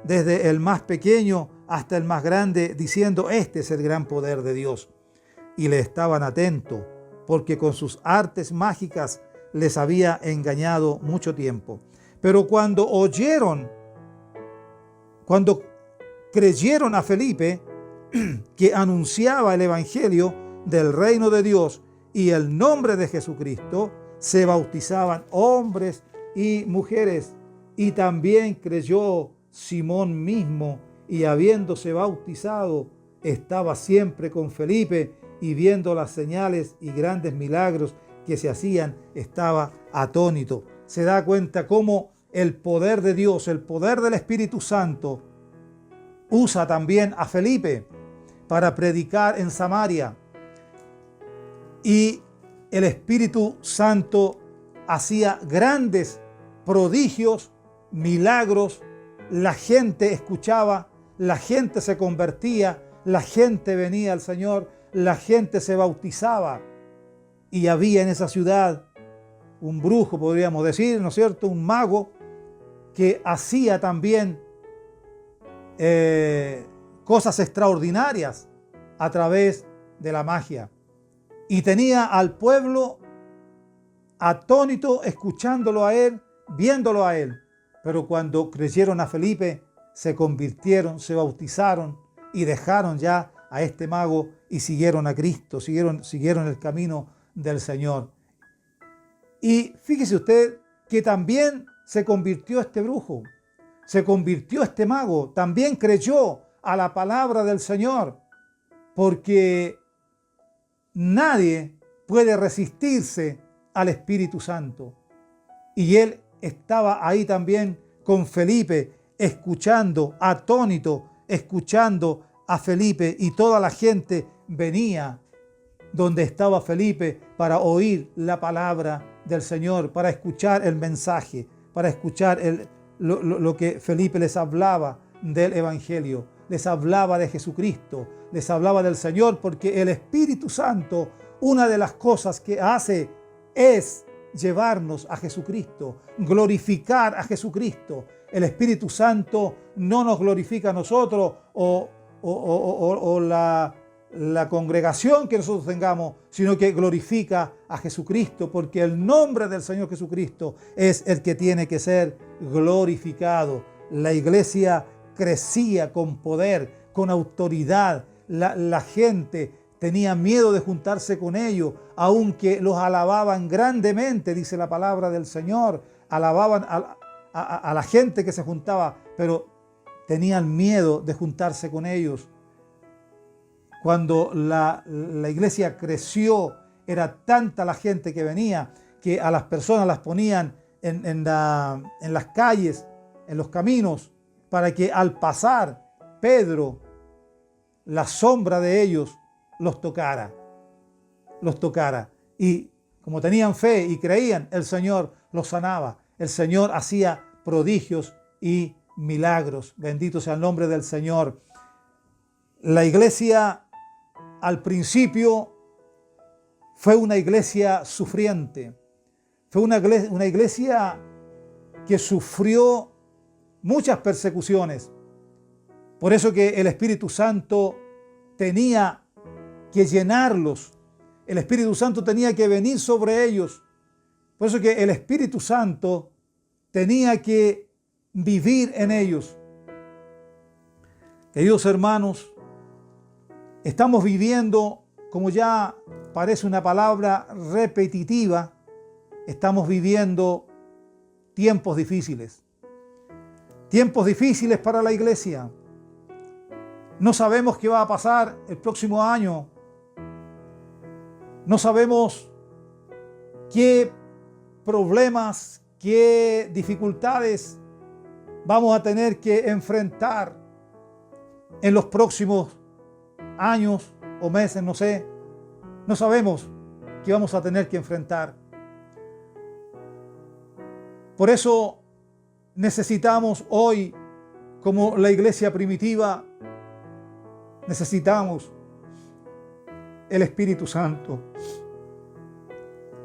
desde el más pequeño hasta el más grande, diciendo: este es el gran poder de Dios. Y le estaban atentos, porque con sus artes mágicas les había engañado mucho tiempo. Pero cuando creyeron a Felipe, que anunciaba el evangelio del reino de Dios y el nombre de Jesucristo, se bautizaban hombres y mujeres. Y también creyó Simón mismo, y habiéndose bautizado, estaba siempre con Felipe, y viendo las señales y grandes milagros que se hacían, estaba atónito. Se da cuenta cómo el poder de Dios, el poder del Espíritu Santo, usa también a Felipe para predicar en Samaria. Y el Espíritu Santo hacía grandes prodigios, milagros, la gente escuchaba, la gente se convertía, la gente venía al Señor, la gente se bautizaba. Y había en esa ciudad un brujo, podríamos decir, ¿no es cierto?, un mago que hacía también cosas extraordinarias a través de la magia. Y tenía al pueblo atónito escuchándolo a él, viéndolo a él. Pero cuando creyeron a Felipe, se convirtieron, se bautizaron y dejaron ya a este mago y siguieron a Cristo, siguieron el camino del Señor. Y fíjese usted que también se convirtió este brujo, se convirtió este mago, también creyó a la palabra del Señor, porque nadie puede resistirse al Espíritu Santo. Y él estaba ahí también con Felipe, escuchando, atónito, escuchando a Felipe, y toda la gente venía donde estaba Felipe para oír la palabra del Señor, para escuchar el mensaje, para escuchar lo que Felipe les hablaba del Evangelio, les hablaba de Jesucristo, les hablaba del Señor, porque el Espíritu Santo, una de las cosas que hace es llevarnos a Jesucristo, glorificar a Jesucristo. El Espíritu Santo no nos glorifica a nosotros o la congregación que nosotros tengamos, sino que glorifica a Jesucristo, porque el nombre del Señor Jesucristo es el que tiene que ser glorificado. La iglesia crecía con poder, con autoridad. La gente tenía miedo de juntarse con ellos, aunque los alababan grandemente, dice la palabra del Señor. Alababan a la gente que se juntaba, pero tenían miedo de juntarse con ellos. Cuando la iglesia creció, era tanta la gente que venía, que a las personas las ponían en las calles, en los caminos, para que al pasar Pedro, la sombra de ellos los tocara. Y como tenían fe y creían, el Señor los sanaba. El Señor hacía prodigios y milagros. Bendito sea el nombre del Señor. La iglesia al principio fue una iglesia sufriente. Fue una iglesia que sufrió muchas persecuciones. Por eso que el Espíritu Santo tenía que llenarlos. El Espíritu Santo tenía que venir sobre ellos. Por eso que el Espíritu Santo tenía que vivir en ellos. Queridos hermanos, estamos viviendo, como ya parece una palabra repetitiva, estamos viviendo tiempos difíciles. Tiempos difíciles para la iglesia. No sabemos qué va a pasar el próximo año. No sabemos qué problemas, qué dificultades vamos a tener que enfrentar en los próximos años o meses, no sé. No sabemos qué vamos a tener que enfrentar. Por eso necesitamos hoy, como la iglesia primitiva, necesitamos el Espíritu Santo.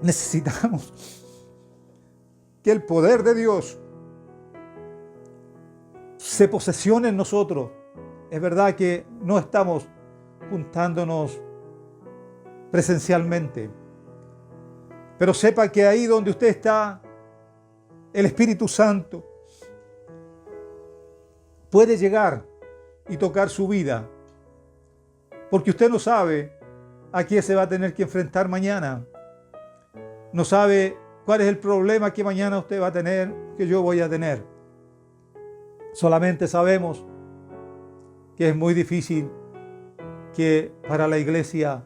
Necesitamos que el poder de Dios se posesione en nosotros. Es verdad que no estamos juntándonos presencialmente, pero sepa que ahí donde usted está, el Espíritu Santo puede llegar y tocar su vida, porque usted no sabe a qué se va a tener que enfrentar mañana. No sabe cuál es el problema que mañana usted va a tener, que yo voy a tener. Solamente sabemos que es muy difícil que para la iglesia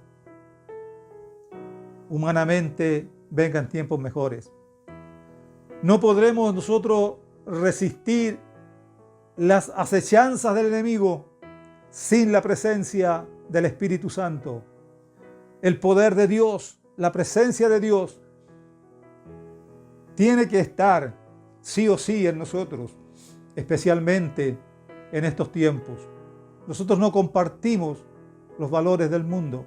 humanamente vengan tiempos mejores. No podremos nosotros resistir las acechanzas del enemigo sin la presencia del Espíritu Santo. El poder de Dios, la presencia de Dios, tiene que estar sí o sí en nosotros, especialmente en estos tiempos. Nosotros no compartimos los valores del mundo.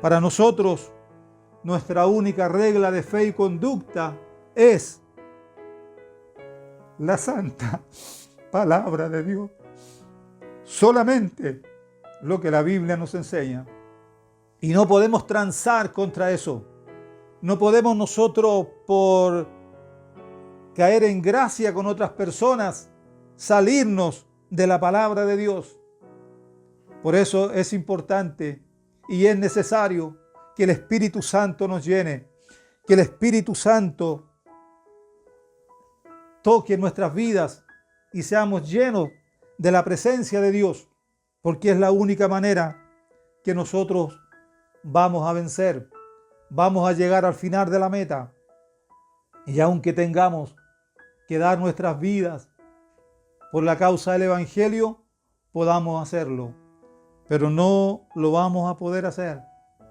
Para nosotros, nuestra única regla de fe y conducta es la santa palabra de Dios. Solamente lo que la Biblia nos enseña. Y no podemos transar contra eso. No podemos nosotros, por caer en gracia con otras personas, salirnos de la palabra de Dios. Por eso es importante y es necesario que el Espíritu Santo nos llene, que el Espíritu Santo toque nuestras vidas y seamos llenos de la presencia de Dios, porque es la única manera que nosotros vamos a vencer, vamos a llegar al final de la meta. Y aunque tengamos que dar nuestras vidas por la causa del Evangelio, podamos hacerlo. Pero no lo vamos a poder hacer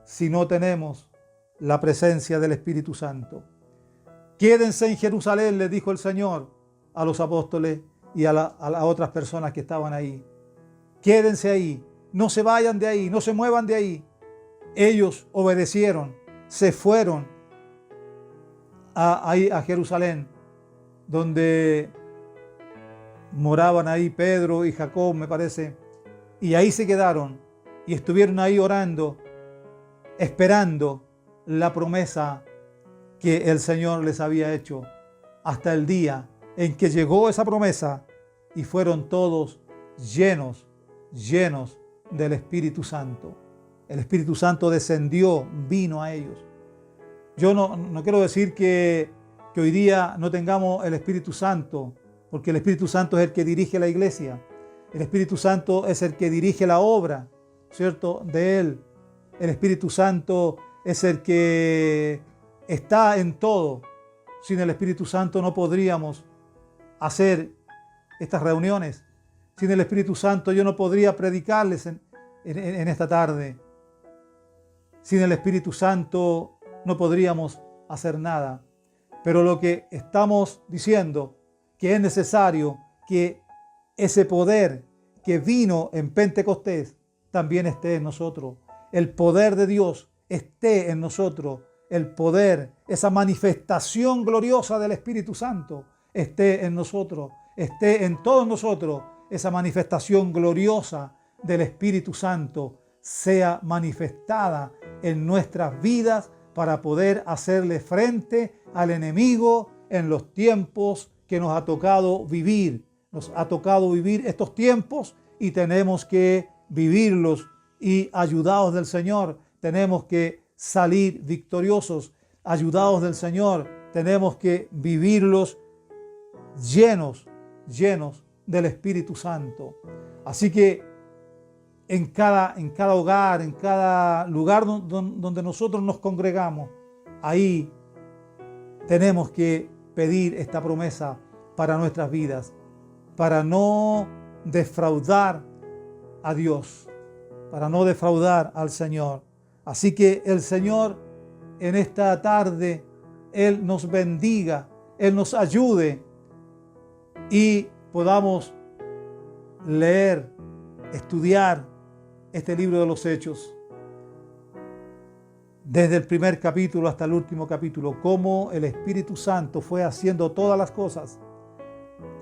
si no tenemos la presencia del Espíritu Santo. Quédense en Jerusalén, les dijo el Señor a los apóstoles y a las otras personas que estaban ahí. Quédense ahí, no se vayan de ahí, no se muevan de ahí. Ellos obedecieron, se fueron a Jerusalén, donde moraban ahí Pedro y Jacob, me parece, y ahí se quedaron y estuvieron ahí orando, esperando la promesa que el Señor les había hecho, hasta el día en que llegó esa promesa y fueron todos llenos del Espíritu Santo. El Espíritu Santo descendió, vino a ellos. Yo no quiero decir que hoy día no tengamos el Espíritu Santo, porque el Espíritu Santo es el que dirige la iglesia. El Espíritu Santo es el que dirige la obra, ¿cierto?, de Él. El Espíritu Santo es el que está en todo. Sin el Espíritu Santo no podríamos hacer estas reuniones. Sin el Espíritu Santo yo no podría predicarles en esta tarde. Sin el Espíritu Santo no podríamos hacer nada. Pero lo que estamos diciendo, que es necesario que ese poder que vino en Pentecostés también esté en nosotros. El poder de Dios esté en nosotros. El poder, esa manifestación gloriosa del Espíritu Santo esté en nosotros. Esté en todos nosotros. Esa manifestación gloriosa del Espíritu Santo sea manifestada en nuestras vidas para poder hacerle frente al enemigo en los tiempos que nos ha tocado vivir. Nos ha tocado vivir estos tiempos y tenemos que vivirlos, y ayudados del Señor tenemos que salir victoriosos. Ayudados del Señor tenemos que vivirlos llenos del Espíritu Santo. Así que en cada hogar, en cada lugar donde nosotros nos congregamos, ahí tenemos que pedir esta promesa para nuestras vidas, para no defraudar a Dios, para no defraudar al Señor. Así que el Señor en esta tarde, Él nos bendiga, Él nos ayude y podamos leer, estudiar este libro de los Hechos, desde el primer capítulo hasta el último capítulo, cómo el Espíritu Santo fue haciendo todas las cosas,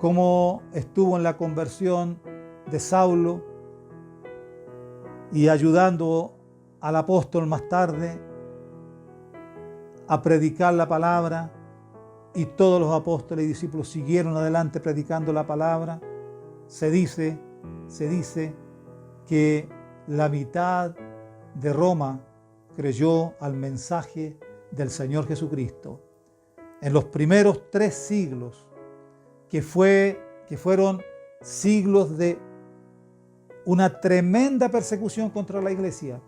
cómo estuvo en la conversión de Saulo y ayudando al apóstol más tarde a predicar la palabra, y todos los apóstoles y discípulos siguieron adelante predicando la palabra. Se dice que la mitad de Roma creyó al mensaje del Señor Jesucristo. En los primeros 3 siglos, que fueron siglos de una tremenda persecución contra la iglesia,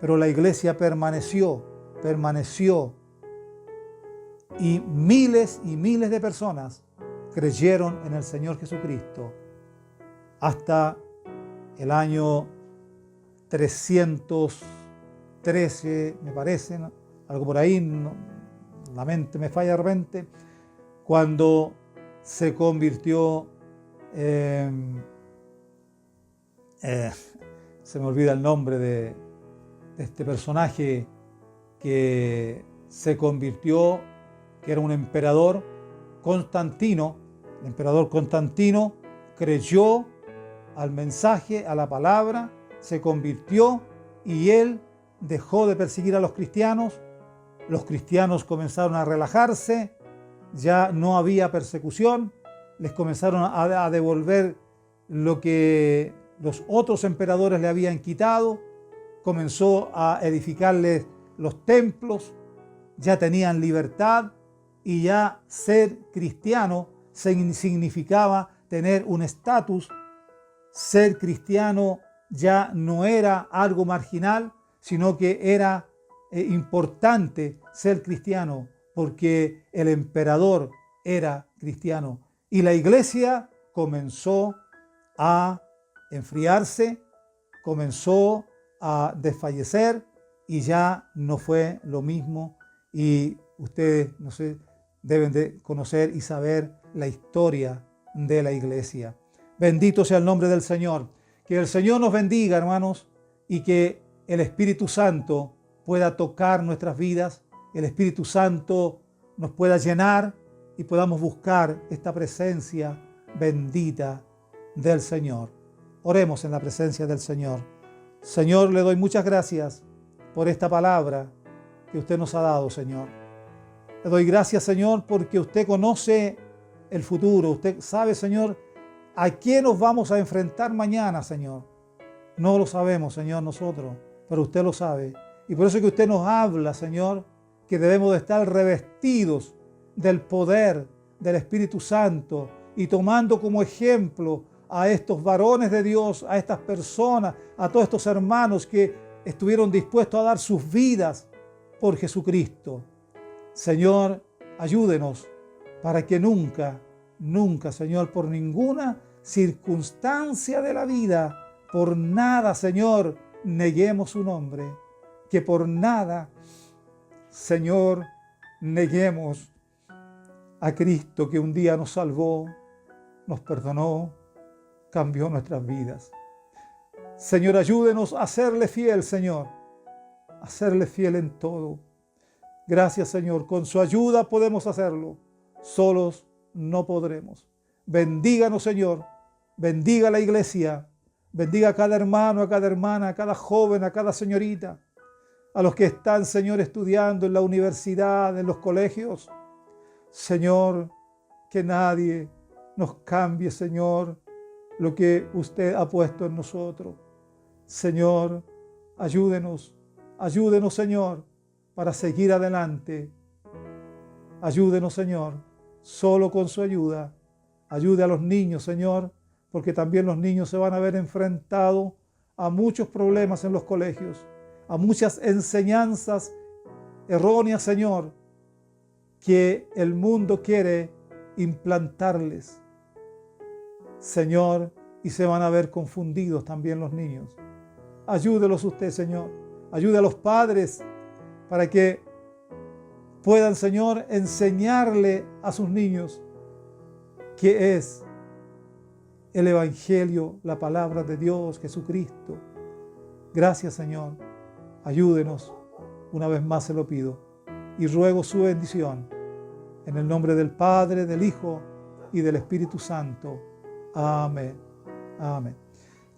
pero la iglesia permaneció, y miles de personas creyeron en el Señor Jesucristo hasta el año 313, me parece, ¿no? Algo por ahí, no, la mente me falla de repente, cuando se convirtió, se me olvida el nombre de este personaje que se convirtió, que era un emperador, Constantino. El emperador Constantino creyó al mensaje, a la palabra, se convirtió y él dejó de perseguir a los cristianos comenzaron a relajarse, ya no había persecución, les comenzaron a devolver lo que los otros emperadores le habían quitado, comenzó a edificarles los templos, ya tenían libertad y ya ser cristiano significaba tener un estatus. Ser cristiano ya no era algo marginal, sino que era importante ser cristiano, porque el emperador era cristiano. Y la iglesia comenzó a enfriarse, comenzó a desfallecer y ya no fue lo mismo. Y ustedes, no sé, deben de conocer y saber la historia de la iglesia. Bendito sea el nombre del Señor. Que el Señor nos bendiga, hermanos, y que el Espíritu Santo pueda tocar nuestras vidas, el Espíritu Santo nos pueda llenar y podamos buscar esta presencia bendita del Señor. Oremos en la presencia del Señor. Señor, le doy muchas gracias por esta palabra que usted nos ha dado, Señor. Le doy gracias, Señor, porque usted conoce el futuro. Usted sabe, Señor, a quién nos vamos a enfrentar mañana, Señor. No lo sabemos, Señor, nosotros, pero usted lo sabe. Y por eso es que usted nos habla, Señor, que debemos de estar revestidos del poder del Espíritu Santo y tomando como ejemplo a estos varones de Dios, a estas personas, a todos estos hermanos que estuvieron dispuestos a dar sus vidas por Jesucristo. Señor, ayúdenos para que nunca, Señor, por ninguna circunstancia de la vida, por nada, Señor, neguemos su nombre. Que por nada, Señor, neguemos a Cristo que un día nos salvó, nos perdonó, cambió nuestras vidas. Señor, ayúdenos a serle fiel, Señor, a serle fiel en todo. Gracias, Señor, con su ayuda podemos hacerlo, solos no podremos. Bendíganos, Señor, bendiga a la iglesia, bendiga a cada hermano, a cada hermana, a cada joven, a cada señorita, a los que están, Señor, estudiando en la universidad, en los colegios. Señor, que nadie nos cambie, Señor, lo que usted ha puesto en nosotros. Señor, ayúdenos, Señor, para seguir adelante. Ayúdenos, Señor, solo con su ayuda. Ayude a los niños, Señor, porque también los niños se van a ver enfrentados a muchos problemas en los colegios, a muchas enseñanzas erróneas, Señor, que el mundo quiere implantarles, Señor, y se van a ver confundidos también los niños. Ayúdelos usted, Señor. Ayude a los padres para que puedan, Señor, enseñarle a sus niños qué es el Evangelio, la palabra de Dios, Jesucristo. Gracias, Señor. Ayúdenos. Una vez más se lo pido. Y ruego su bendición. En el nombre del Padre, del Hijo y del Espíritu Santo. Amén. Amén.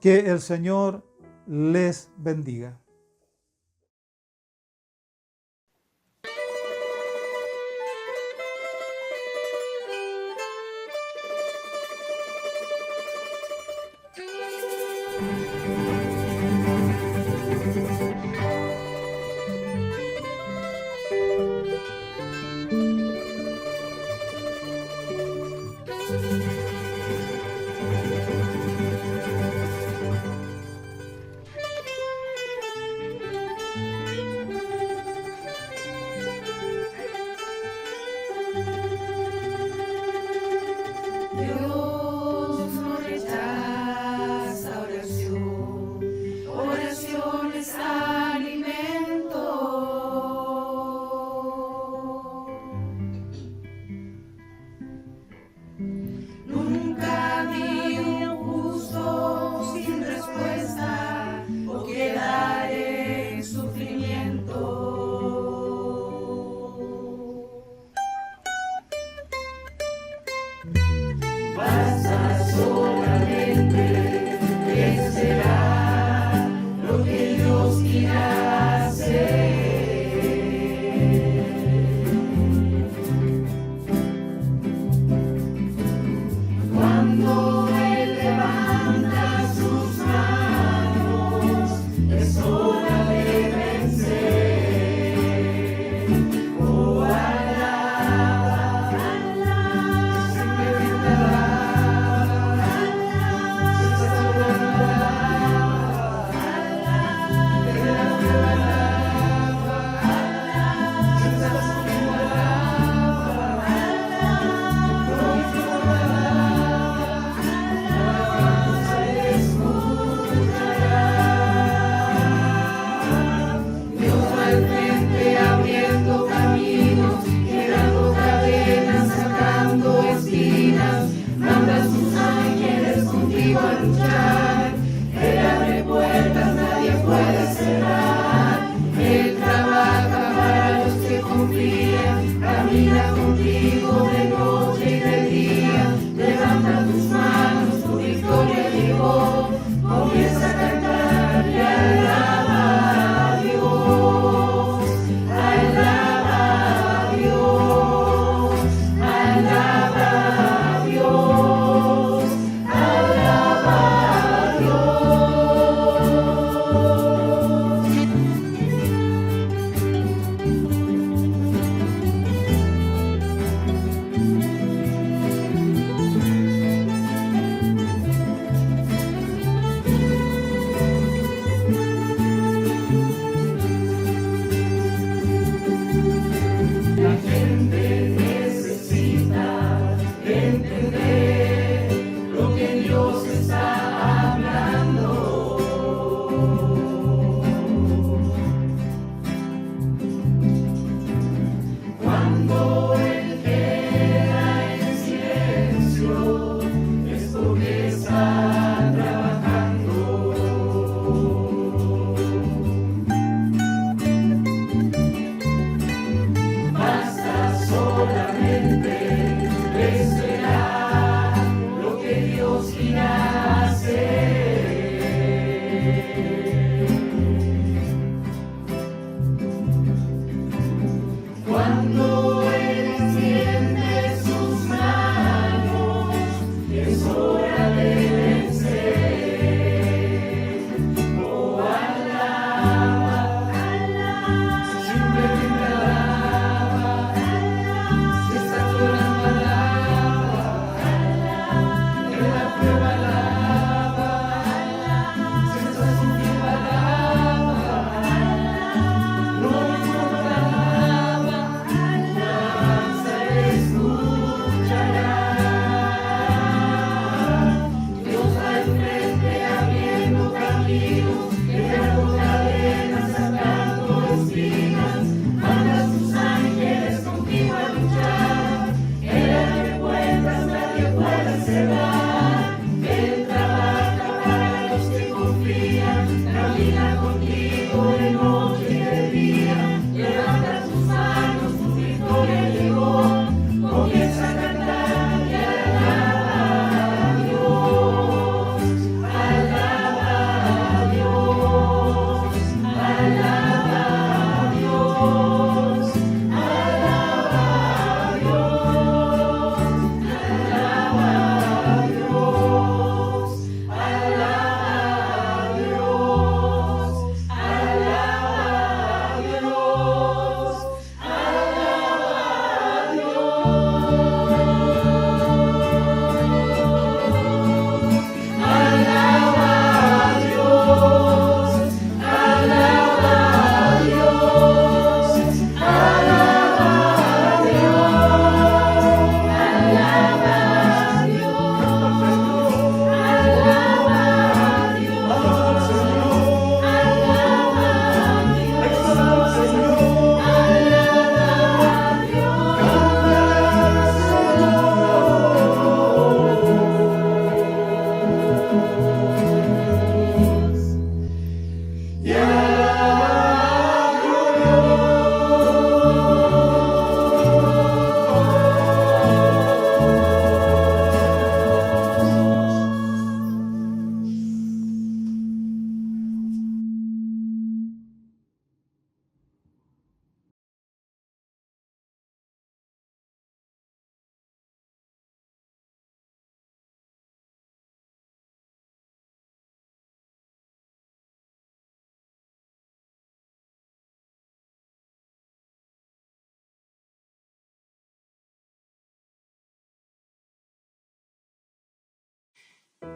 Que el Señor les bendiga.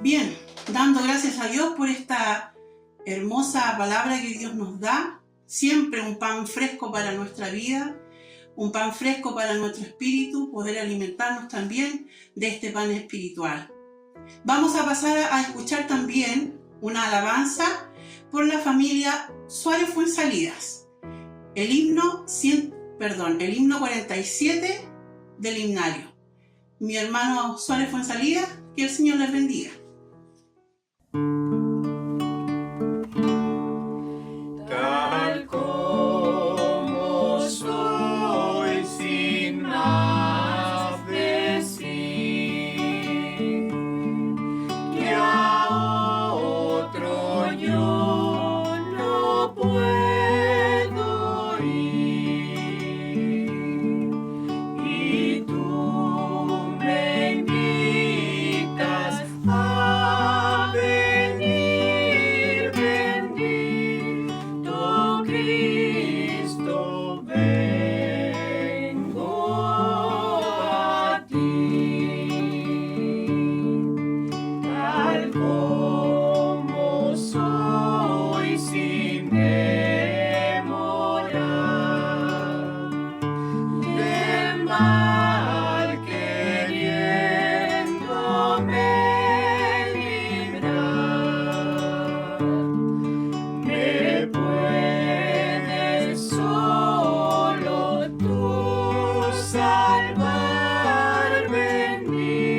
Bien, dando gracias a Dios por esta hermosa palabra que Dios nos da, siempre un pan fresco para nuestra vida, un pan fresco para nuestro espíritu, poder alimentarnos también de este pan espiritual. Vamos a pasar a escuchar también una alabanza por la familia Suárez Fuenzalidas, el himno 47 del himnario. Mi hermano Suárez Fuenzalidas, que el Señor les bendiga. Tal como soy sin más decir, que a otro yo no puedo ir, y tú me invitas a venir, bendito Cristo, vengo a ti, tal como soy sin demorar, del mal queriéndome librar. Me puedes solo tú salvar, bendito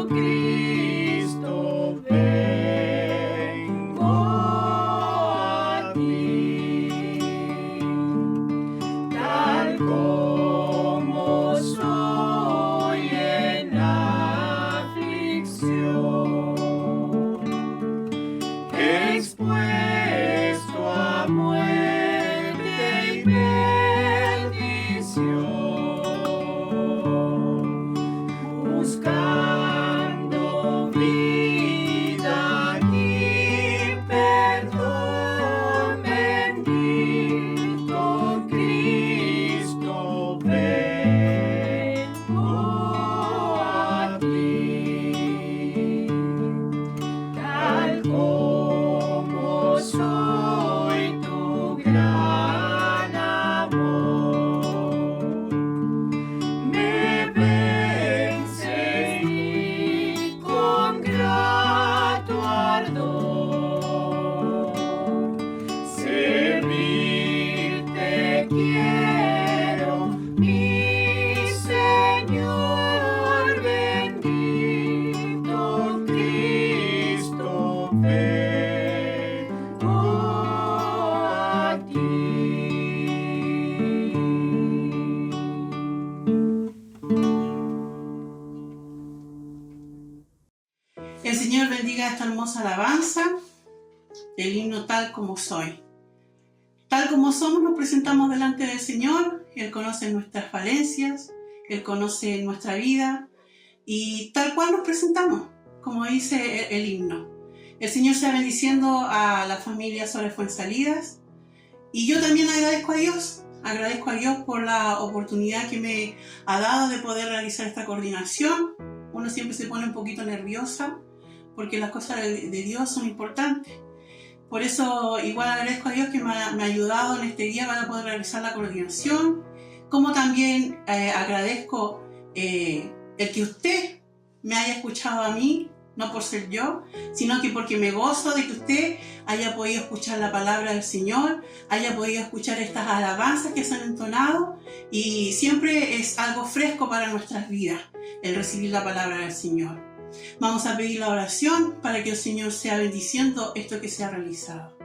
Cristo, vengo a ti, tal como soy en aflicción, expuesto a muerte y perdición, buscando vida y perdón, bendito Cristo, vengo a ti, tal como soy tu gran amor, me vence y con grato ardor servirte quiero, mi Señor, bendito Cristo, vengo a ti. El Señor bendiga esta hermosa alabanza, el himno Tal como soy. Tal como somos nos presentamos delante del Señor. Él conoce nuestras falencias, Él conoce nuestra vida y tal cual nos presentamos, como dice el himno. El Señor sea bendiciendo a la familia Suárez Fuenzalidas y yo también agradezco a Dios por la oportunidad que me ha dado de poder realizar esta coordinación. Uno siempre se pone un poquito nerviosa porque las cosas de Dios son importantes. Por eso igual agradezco a Dios que me ha ayudado en este día para poder realizar la coordinación, como también agradezco el que usted me haya escuchado a mí, no por ser yo, sino que porque me gozo de que usted haya podido escuchar la palabra del Señor, haya podido escuchar estas alabanzas que se han entonado, y siempre es algo fresco para nuestras vidas el recibir la palabra del Señor. Vamos a pedir la oración para que el Señor sea bendiciendo esto que se ha realizado.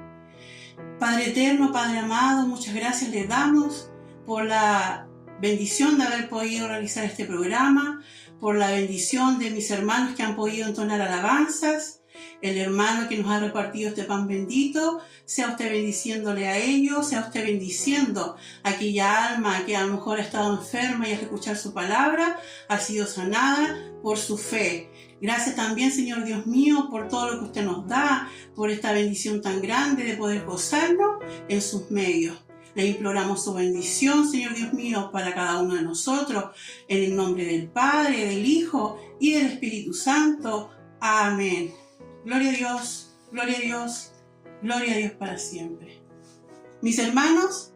Padre eterno, Padre amado, muchas gracias le damos por la bendición de haber podido realizar este programa, por la bendición de mis hermanos que han podido entonar alabanzas, el hermano que nos ha repartido este pan bendito, sea usted bendiciéndole a ellos, sea usted bendiciendo a aquella alma que a lo mejor ha estado enferma y al escuchar su palabra ha sido sanada por su fe. Gracias también, Señor Dios mío, por todo lo que usted nos da, por esta bendición tan grande de poder gozarnos en sus medios. Le imploramos su bendición, Señor Dios mío, para cada uno de nosotros, en el nombre del Padre, del Hijo y del Espíritu Santo. Amén. Gloria a Dios, gloria a Dios, gloria a Dios para siempre. Mis hermanos,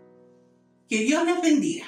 que Dios les bendiga.